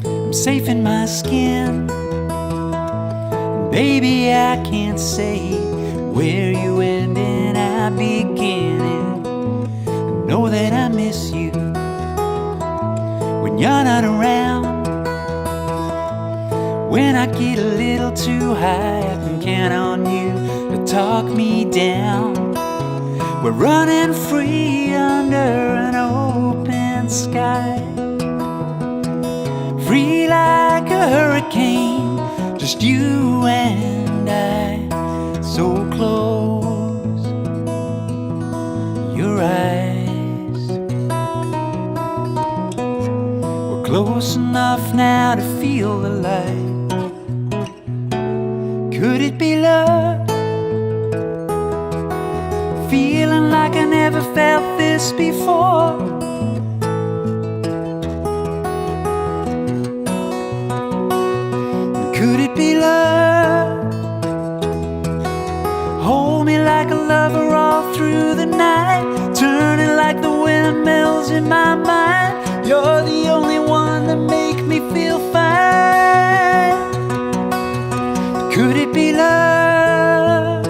I'm safe in my skin. And Maybe I can't say where you end and I begin. And know that I miss you when you're not around. When I get a little too high, I can count on you to talk me down. We're running free under an open sky, free like a hurricane, just you and I, so close, your eyes. We're close enough now to feel the light. Could it be love? Feeling like I never felt this before. Could it be love? Hold me like a lover all through the night, turning like the windmills in my mind. You're the only one that make me feel fine. Could it be love?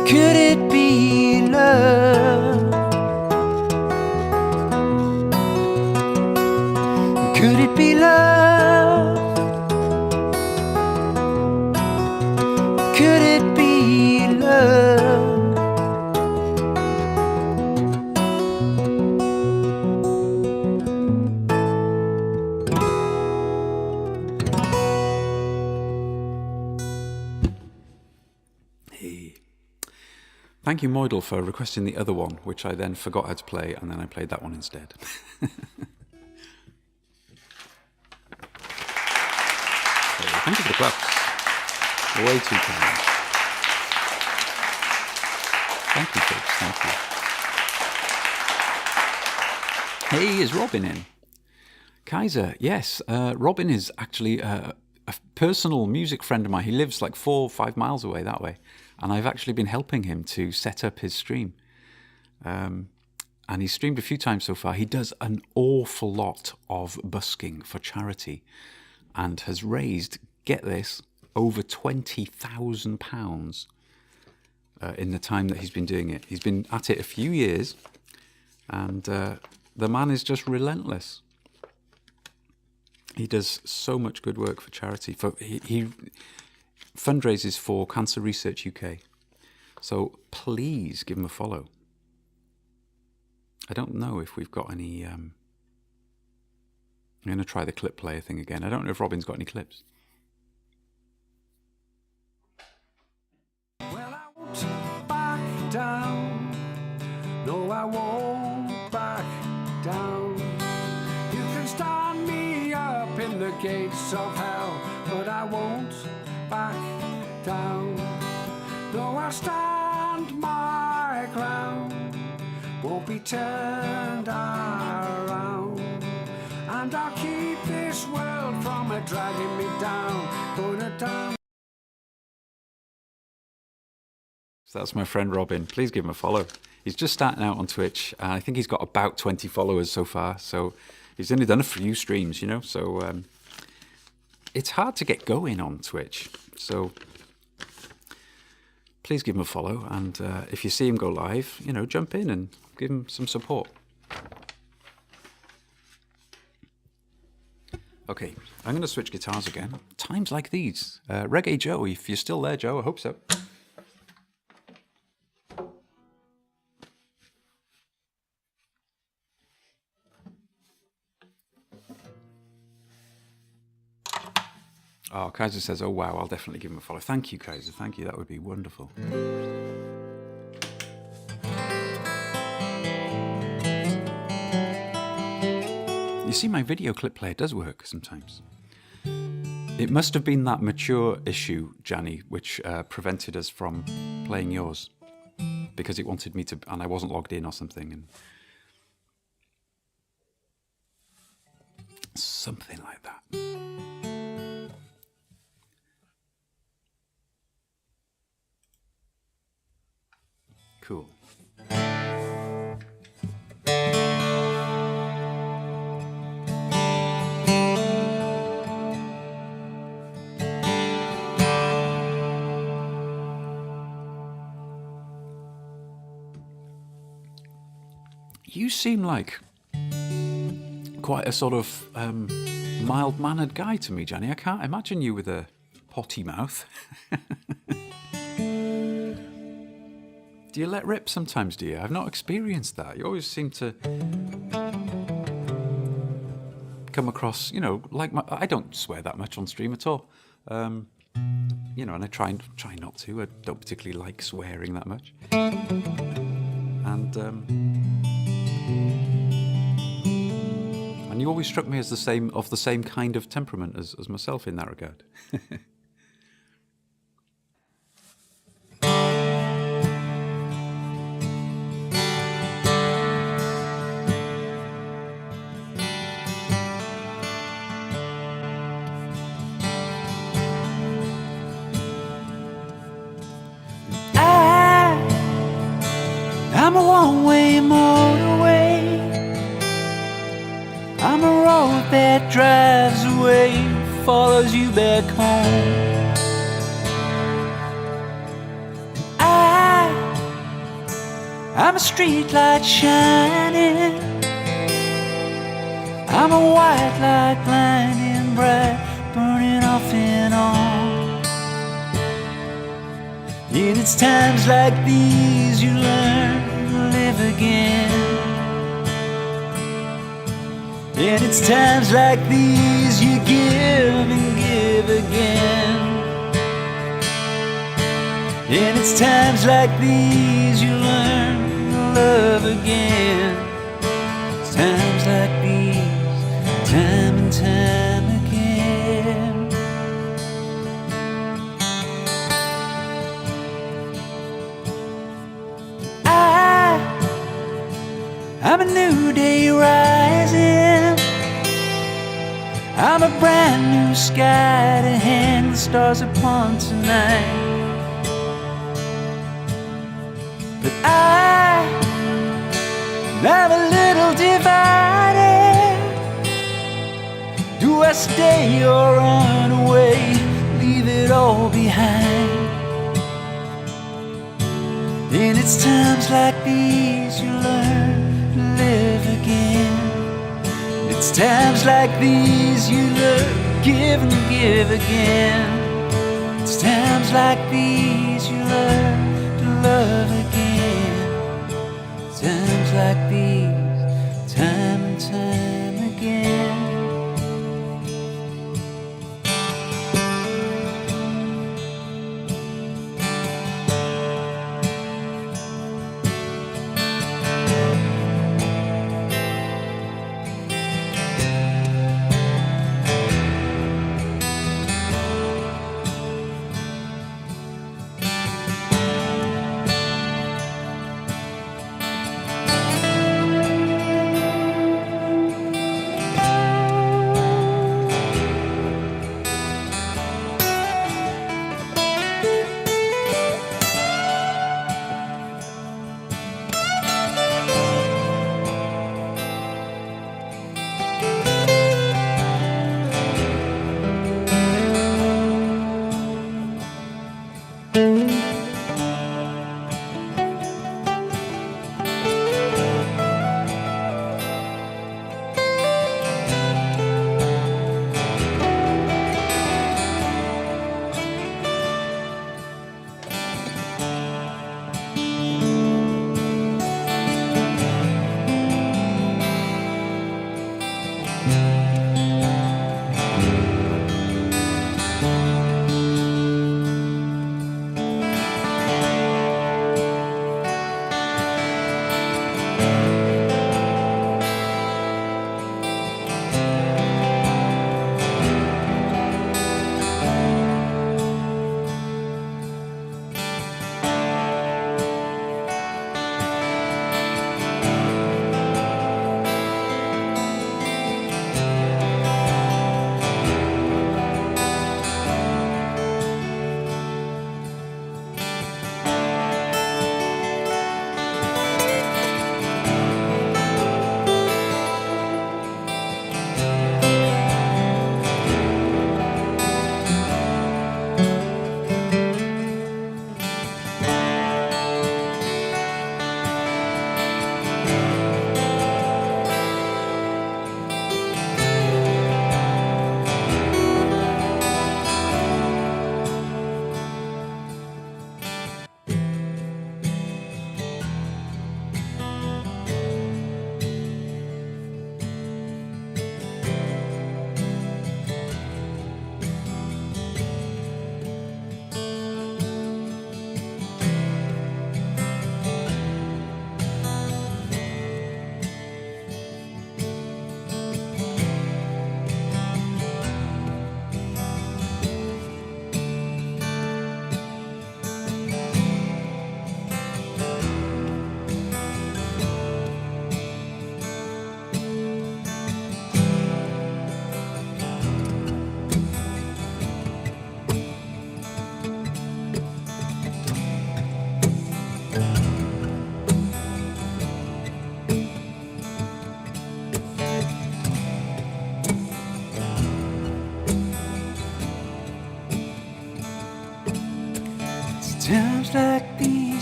Could it be love? Could it be love? Could it be love? Thank you, Moidle, for requesting the other one, which I then forgot how to play, and then I played that one instead. Thank you for the claps. Way too kind. Thank you, folks. Thank you. Hey, is Robin in? Kaiser, yes. Robin is actually a personal music friend of mine. He lives like 4 or 5 miles away that way. And I've actually been helping him to set up his stream. And he's streamed a few times so far. He does an awful lot of busking for charity and has raised, get this, over £20,000 in the time that he's been doing it. He's been at it a few years, and the man is just relentless. He does so much good work for charity. He fundraises for Cancer Research UK. So please give him a follow. I don't know if we've got any... I'm going to try the clip player thing again. I don't know if Robin's got any clips. Well, I won't back down. No, I won't back down. You can stand me up in the gates of hell, but I won't back down. No, I'll stand my ground, won't be turned around, and I'll keep this world from dragging me down, put it down. So that's my friend Robin. Please give him a follow. He's just starting out on Twitch. I think he's got about 20 followers so far. So he's only done a few streams, you know. So it's hard to get going on Twitch. So please give him a follow. And if you see him go live, you know, jump in and give him some support. Okay, I'm going to switch guitars again. Times like these. Reggae Joe, if you're still there, Joe, I hope so. Oh, Kaiser says, oh, wow, I'll definitely give him a follow. Thank you, Kaiser. Thank you. That would be wonderful. You see, my video clip player does work sometimes. It must have been that mature issue, Janny, which prevented us from playing yours. Because it wanted me to, and I wasn't logged in or something. And something like that. Cool. You seem like quite a sort of mild-mannered guy to me, Jenny. I can't imagine you with a potty mouth. Do you let rip sometimes, do you? I've not experienced that. You always seem to come across, you know, like I don't swear that much on stream at all. You know, and I try not to. I don't particularly like swearing that much. And you always struck me as the same kind of temperament as myself in that regard. I'm a one-way motorway. I'm a road that drives away, follows you back home. I'm a street light shining. I'm a white light blinding bright, burning off and on. And it's times like these you learn to live again. And it's times like these you give and give again. And it's times like these you learn to love again. It's times like these, time and time again. I'm a new day rising. I'm a brand new sky to hang the stars upon tonight. But I'm a little divided. Do I stay or run away, leave it all behind? And it's times like these you learn to live again. It's times like these you learn, give and give again. It's times like these you learn to love again. It's times like these, time and time again.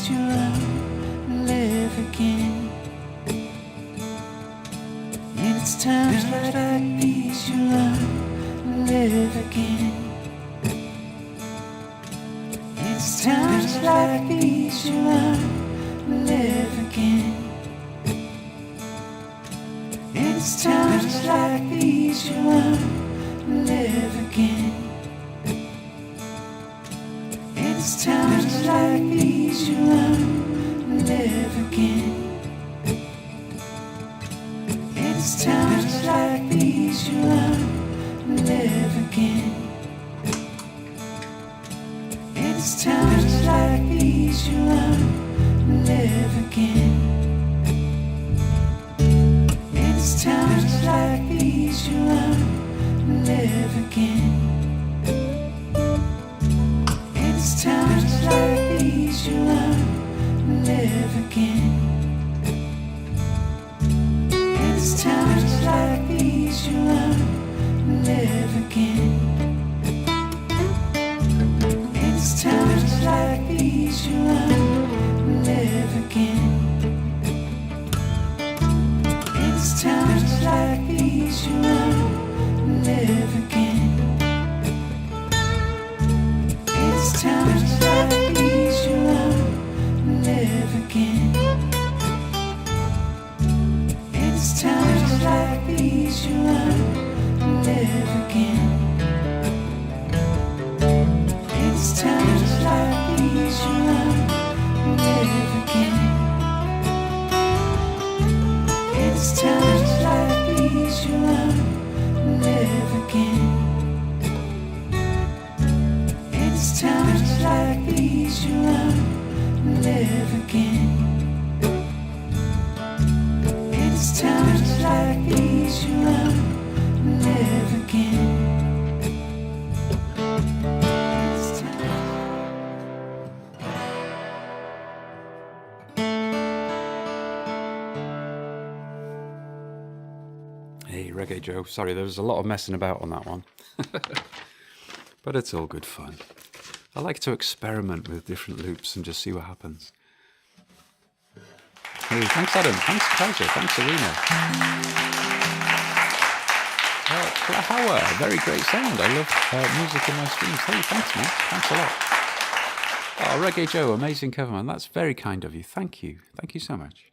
these you learn to live again. And it's times like these you learn to live again. It's times like these you learn to live again. It's times like these you learn to live again. It's times like these you learn to live again. It's times like these you learn to live again. It's times like these you learn to live again. It's times like these you learn to live again. It's times like these you learn to live again. It's times like these you learn to live again. It's times like these you learn to live again. It's times like these you learn to live again. It's times like these you learn to live again. It's times like these you learn to live again. It's times like these you learn to live again. It's times like these you learn to live again. It's times like these you learn to live again. It's times like these you learn to live again. It's times. Hey, Reggae Joe. Sorry, there was a lot of messing about on that one. But it's all good fun. I like to experiment with different loops and just see what happens. Hey, thanks Adam, thanks Kaiser, thanks Arena. Flower, very great sound. I love music in my streams. Hey, thanks man, thanks a lot. Oh, Reggae Joe, amazing cover man. That's very kind of you. Thank you so much.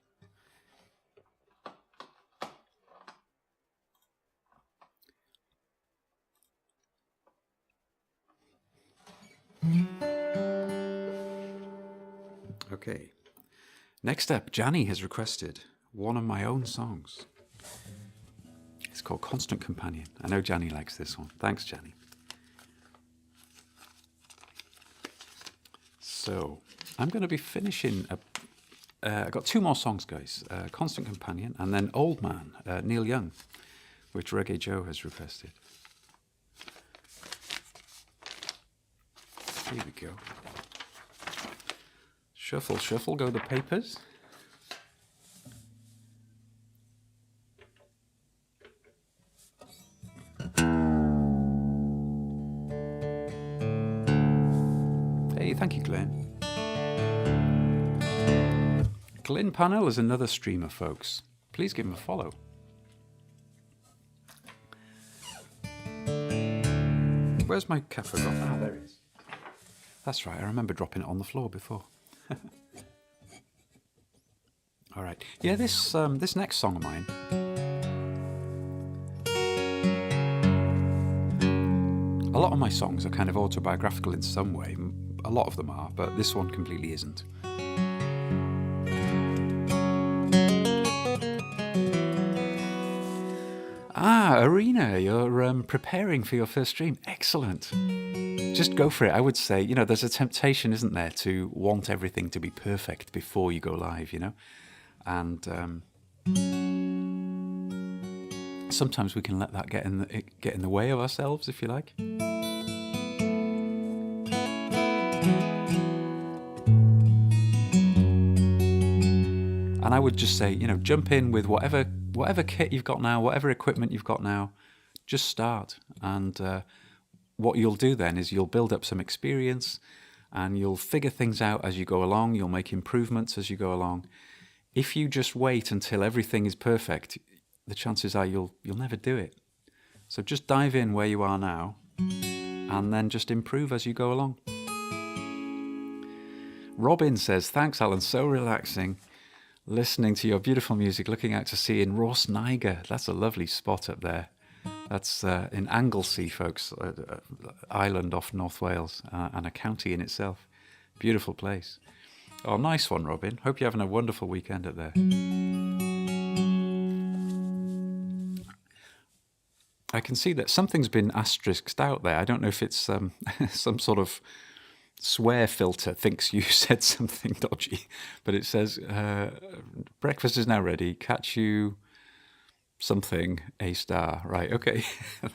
Okay. Next up, Janny has requested one of my own songs. It's called Constant Companion. I know Janny likes this one. Thanks, Janny. So, I'm going to be finishing up. I've got two more songs, guys. Constant Companion and then Old Man, Neil Young, which Reggae Joe has requested. Here we go. Shuffle, shuffle, go the papers. Hey, thank you, Glenn. Glenn Parnell is another streamer, folks. Please give him a follow. Where's my Kafka drop? Ah, there it is. That's right, I remember dropping it on the floor before. All right. Yeah, this next song of mine. A lot of my songs are kind of autobiographical in some way. A lot of them are, but this one completely isn't. Ah, Arena, you're preparing for your first stream. Excellent. Just go for it. I would say, there's a temptation, isn't there, to want everything to be perfect before you go live, And sometimes we can let that get in the way of ourselves, if you like. And I would just say, jump in with whatever kit you've got now, whatever equipment you've got now, just start. And what you'll do then is you'll build up some experience, and you'll figure things out as you go along. You'll make improvements as you go along. If you just wait until everything is perfect, the chances are you'll never do it. So just dive in where you are now, and then just improve as you go along. Robin says, thanks, Alan. So relaxing. Listening to your beautiful music, looking out to sea in Ross Niger. That's a lovely spot up there. That's in Anglesey, folks, island off North Wales, and a county in itself. Beautiful place. Oh, nice one, Robin. Hope you're having a wonderful weekend up there. I can see that something's been asterisked out there. I don't know if it's some sort of swear filter thinks you said something dodgy, but it says, breakfast is now ready. Catch you something, a star. Right, okay.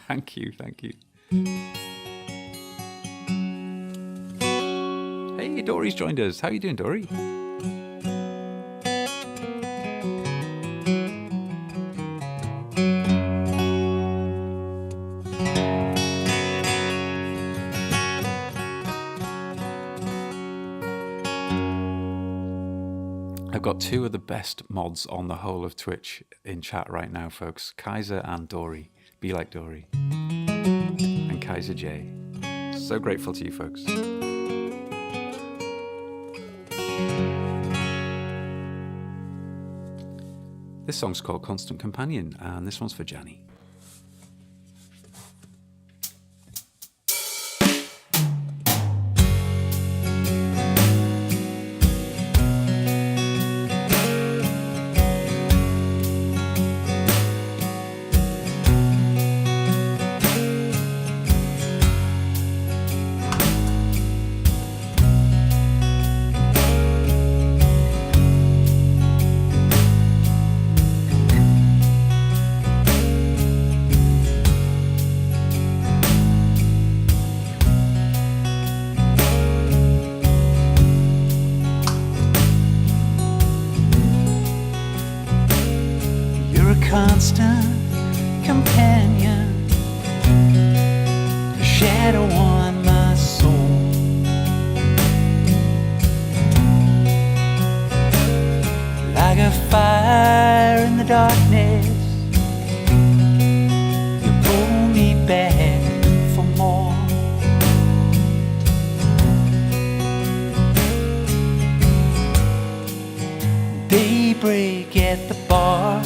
Thank you. Hey, Dory's joined us. How are you doing, Dory? I've got two of the best mods on the whole of Twitch in chat right now, folks. Kaiser and Dory. Be like Dory. And Kaiser J. So grateful to you, folks. This song's called Constant Companion, and this one's for Janny. Constant companion, a shadow on my soul. Like a fire in the darkness, you pull me back for more. Daybreak at the bar,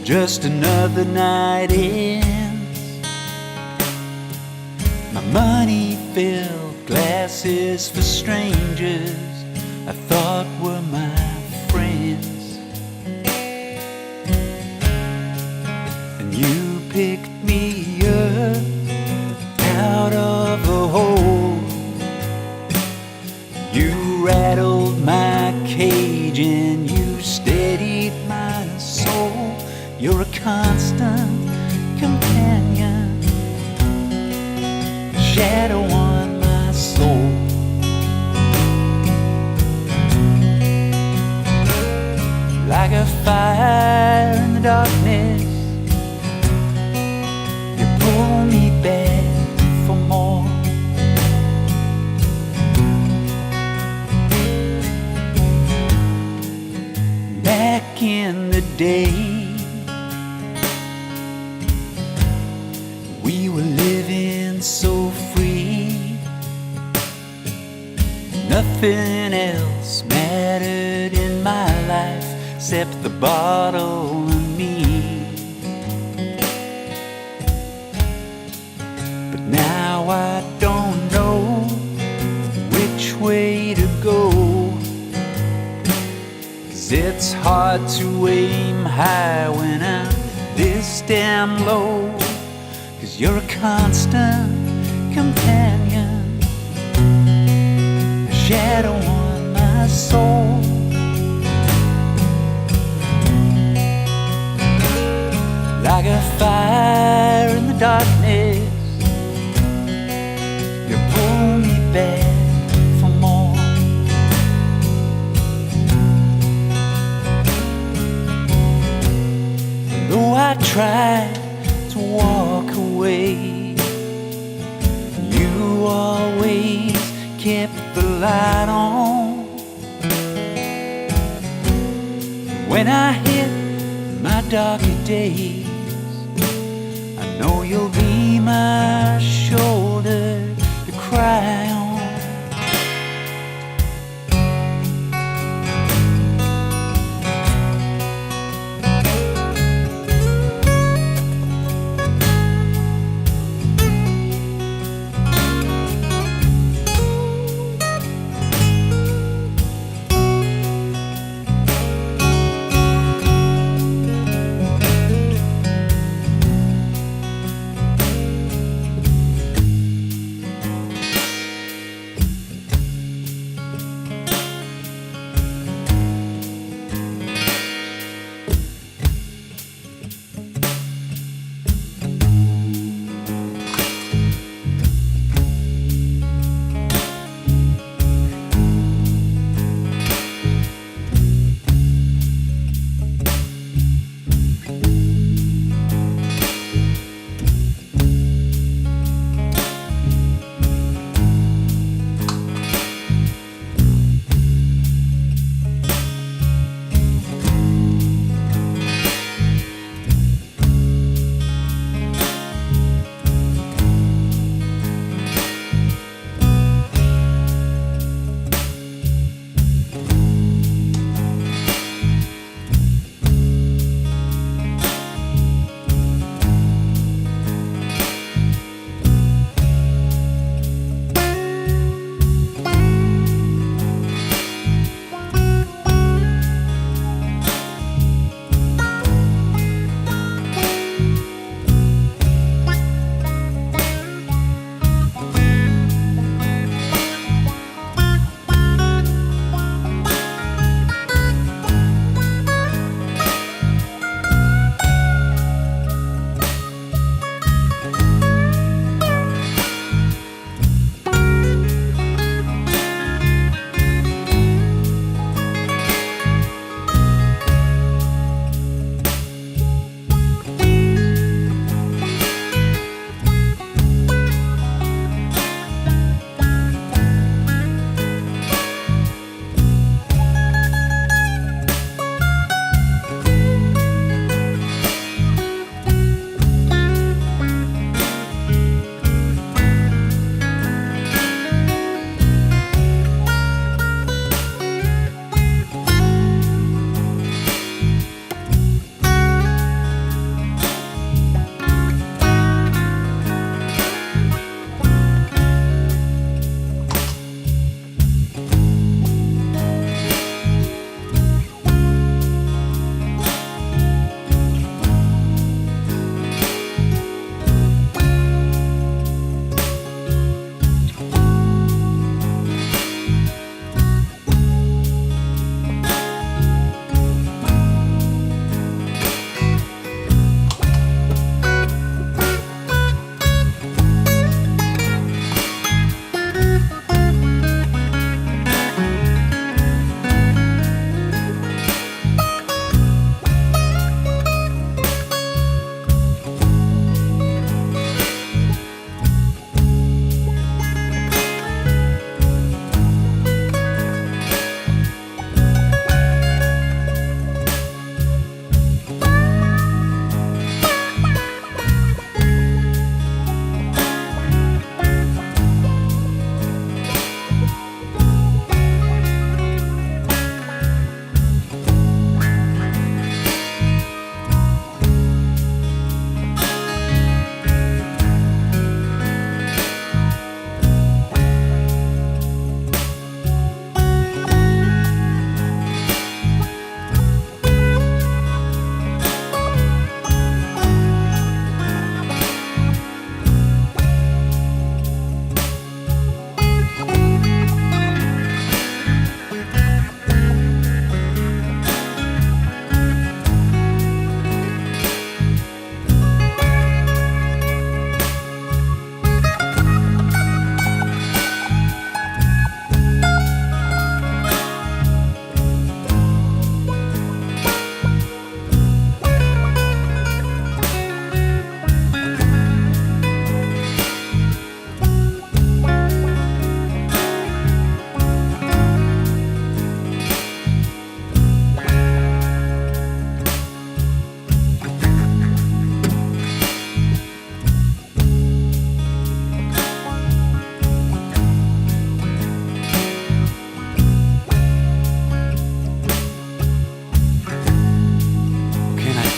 just another night ends. My money-filled glasses for strangers I thought were my friends. And you picked me up out of a hole. You rattled my cage and you steadied my soul. You're a constant companion, a shadow on my soul. Like a fire in the darkness, you pull me back for more. Back in the day, we were living so free. Nothing else mattered in my life except the bottle and me. But now I don't know which way to go, 'cause it's hard to aim high when I'm this damn low. 'Cause you're a constant companion, a shadow on my soul. Like a fire in the darkness, you pull me back for more. Though I try to walk away, kept the light on. When I hit my darker days, I know you'll be my shoulder to cry on.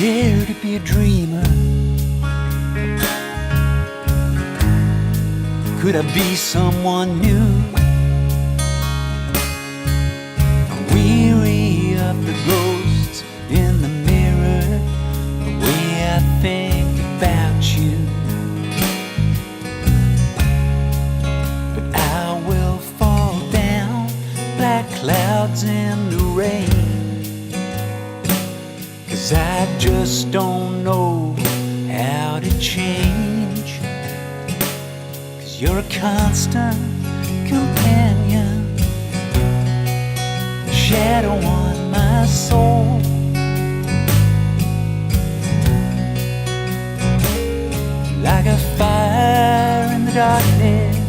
dare to be a dreamer? Could I be someone new? I'm weary of the ghosts in the mirror, the way I think about you. But I will fall down, black clouds in the rain, 'cause I just don't know how to change. 'Cause you're a constant companion, a shadow on my soul. Like a fire in the darkness,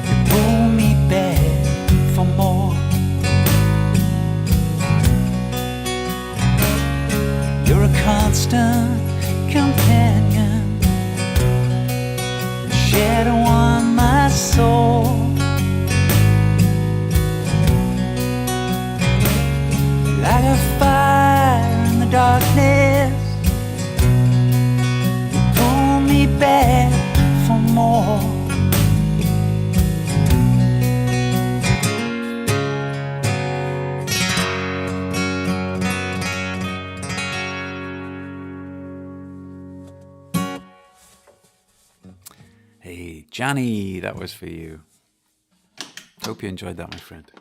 you pull me back for more. You're a constant companion, a shadow on my soul. Like a fire in the darkness, you pull me back for more. Hey, Johnny, that was for you. Hope you enjoyed that, my friend.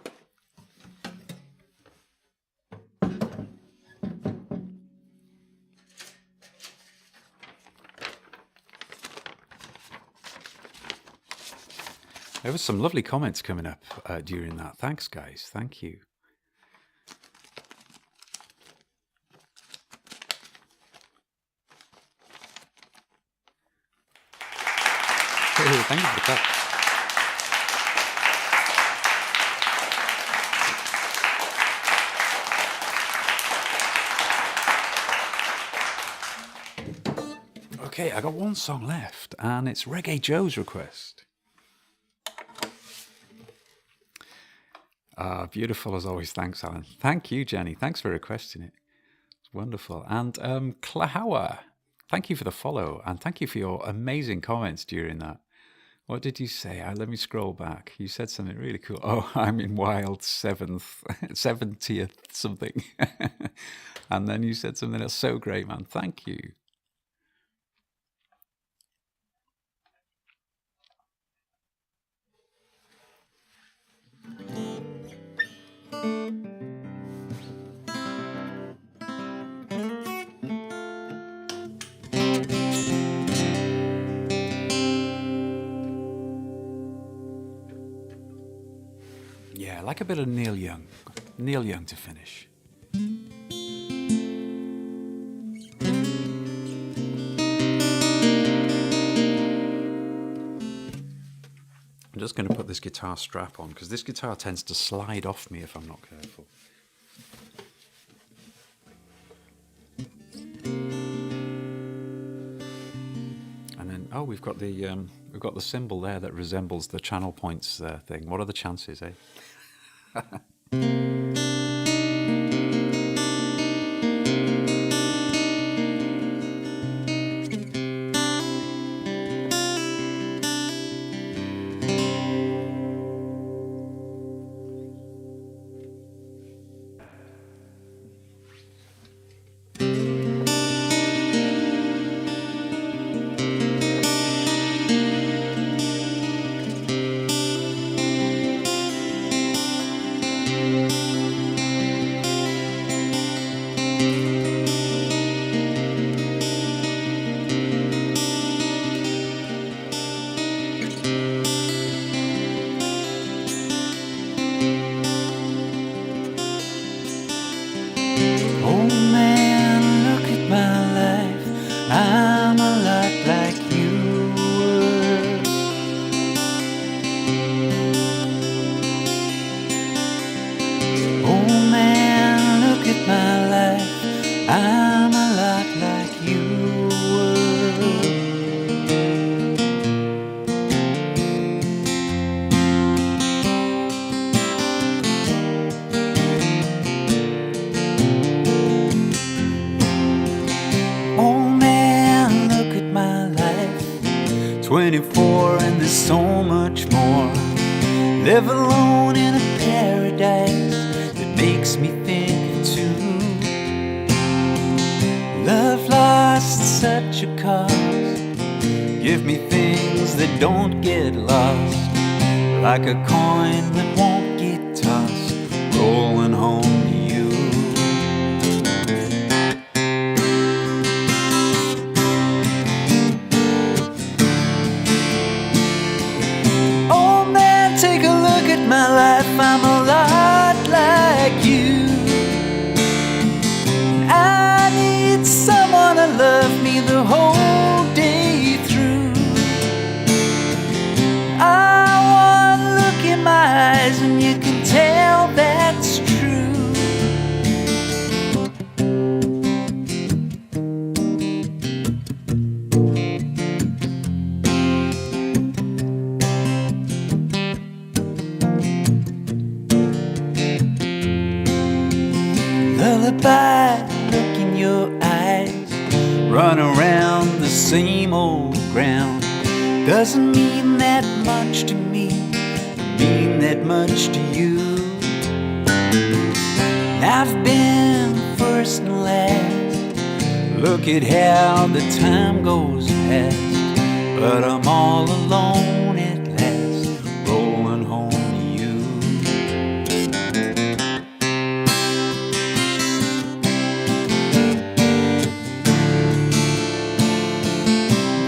There was some lovely comments coming up during that. Thanks, guys. Thank you. Hey, thank you for that. Okay, I got one song left, and it's Reggae Joe's request. Beautiful as always. Thanks, Alan. Thank you, Jenny. Thanks for requesting it. It's wonderful. And Klahawa, thank you for the follow, and thank you for your amazing comments during that. What did you say? Let me scroll back. You said something really cool. Oh, I'm in wild 70th something. And then you said something that's so great, man. Thank you. Yeah, like a bit of Neil Young. Neil Young to finish. I'm just going to put this guitar strap on because this guitar tends to slide off me if I'm not careful. And then, oh, we've got the symbol there that resembles the channel points thing. What are the chances, eh? 24 and there's so much more. Live alone in a paradise that makes me think too. Love lost such a cost. Give me things that don't get lost, like a coin that won't get tossed, rolling home to you. Oh man, take a look at my life, I'm a lot like you. I need someone to love me the whole day through. One look in my eyes and you can tell that's true. Lullaby, look in your eyes, run around the same old ground. Doesn't mean that much to me, mean that much to you. I've been first and last, look at how the time goes past, but I'm all alone at last, rolling home to you.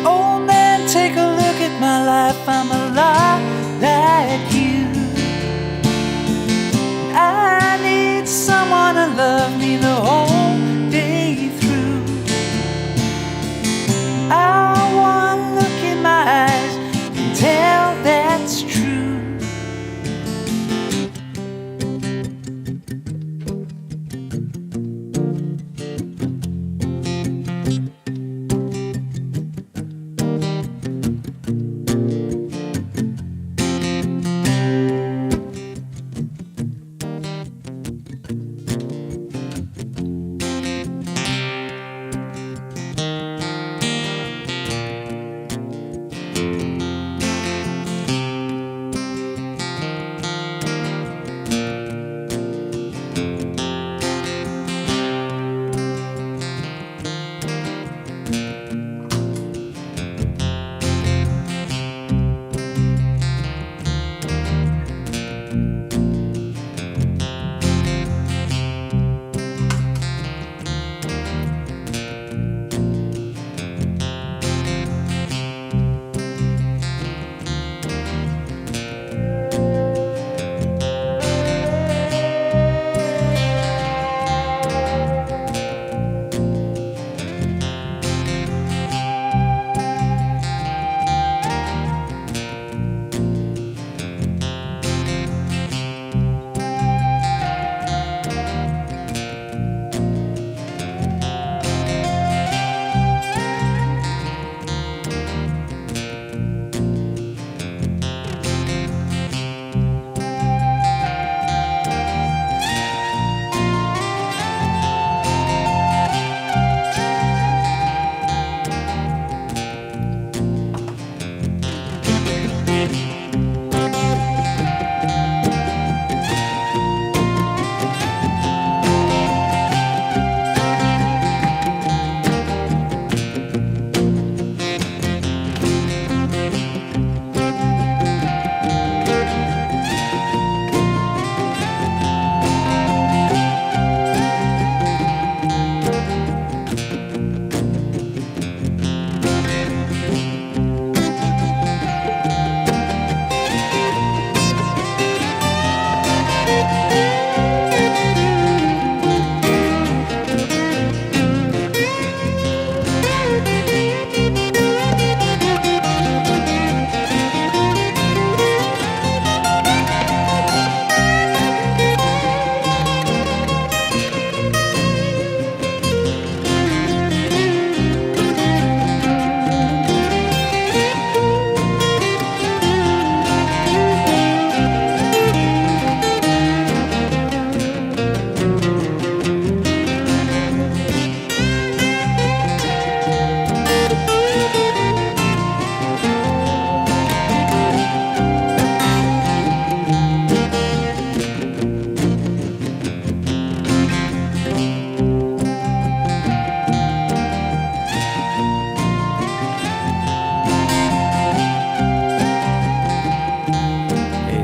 Oh man, take a look at my life, I'm a lot like you. I need someone to love me the whole day through. One look in my eyes and tell that's true.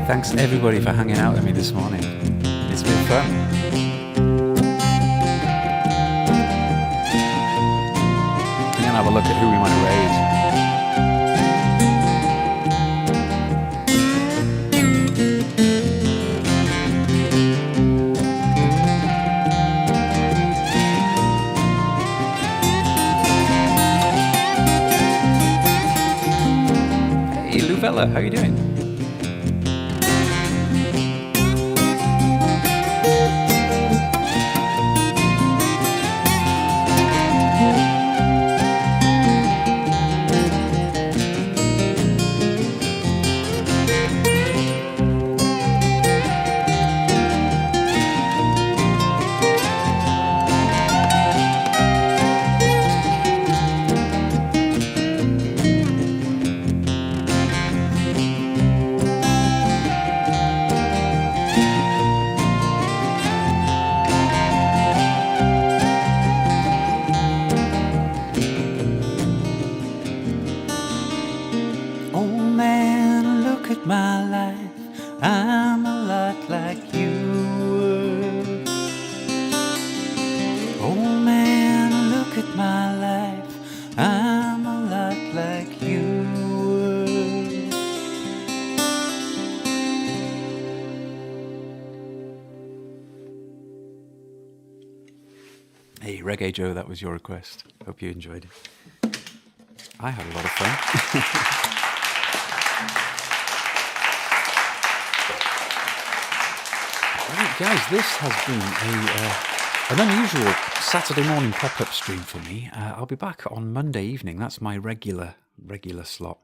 Thanks everybody for hanging out with me this morning. It's been fun. And then have a look at who we might raid. Hey Luvella, how you doing? Hey, Reggae Joe, that was your request. Hope you enjoyed it. I had a lot of fun. Right, guys, this has been an unusual Saturday morning pop-up stream for me. I'll be back on Monday evening. That's my regular slot.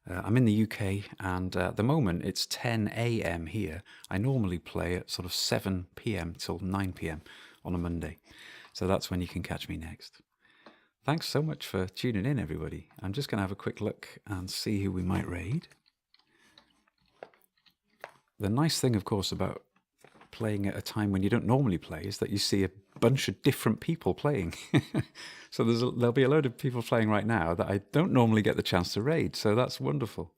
I'm in the UK, and at the moment it's 10 a.m. here. I normally play at sort of 7 p.m. till 9 p.m. on a Monday. So that's when you can catch me next. Thanks so much for tuning in, everybody. I'm just going to have a quick look and see who we might raid. The nice thing, of course, about playing at a time when you don't normally play is that you see a bunch of different people playing. So there'll be a load of people playing right now that I don't normally get the chance to raid. So that's wonderful.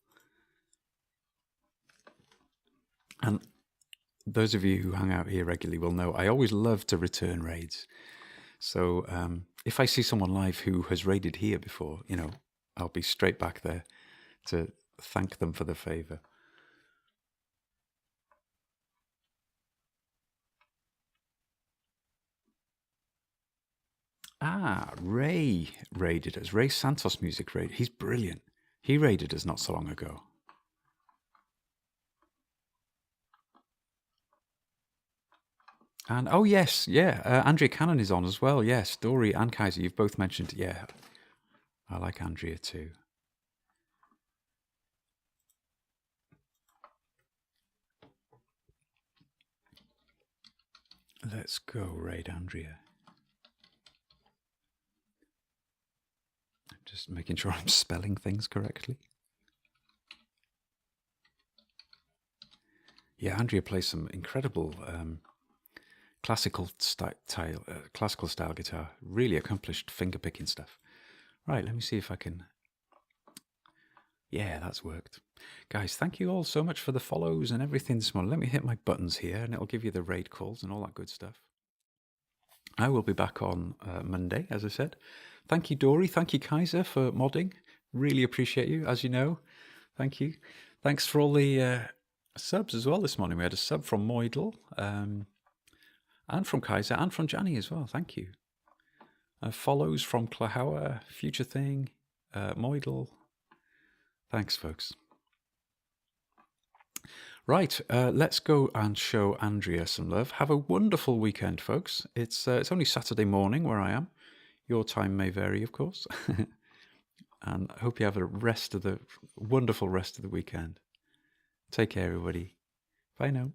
And those of you who hang out here regularly will know I always love to return raids. So if I see someone live who has raided here before, you know, I'll be straight back there to thank them for the favour. Ah, Ray raided us. Ray Santos Music raid. He's brilliant. He raided us not so long ago. And oh yes, yeah, Andrea Cannon is on as well. Yes, Dory and Kaiser, you've both mentioned. Yeah, I like Andrea too. Let's go raid Andrea. I'm just making sure I'm spelling things correctly. Yeah, Andrea plays some incredible classical style guitar, really accomplished finger picking stuff. Right, let me see if I can. Yeah, that's worked. Guys, thank you all so much for the follows and everything this morning. Let me hit my buttons here and it'll give you the raid calls and all that good stuff. I will be back on Monday, as I said. Thank you, Dory. Thank you, Kaiser, for modding. Really appreciate you, as you know. Thank you. Thanks for all the subs as well this morning. We had a sub from Moidle. And from Kaiser and from Janny as well. Thank you. Follows from Clahower, Future Thing, Moidle. Thanks, folks. Right, let's go and show Andrea some love. Have a wonderful weekend, folks. It's only Saturday morning where I am. Your time may vary, of course. And I hope you have a wonderful rest of the weekend. Take care, everybody. Bye now.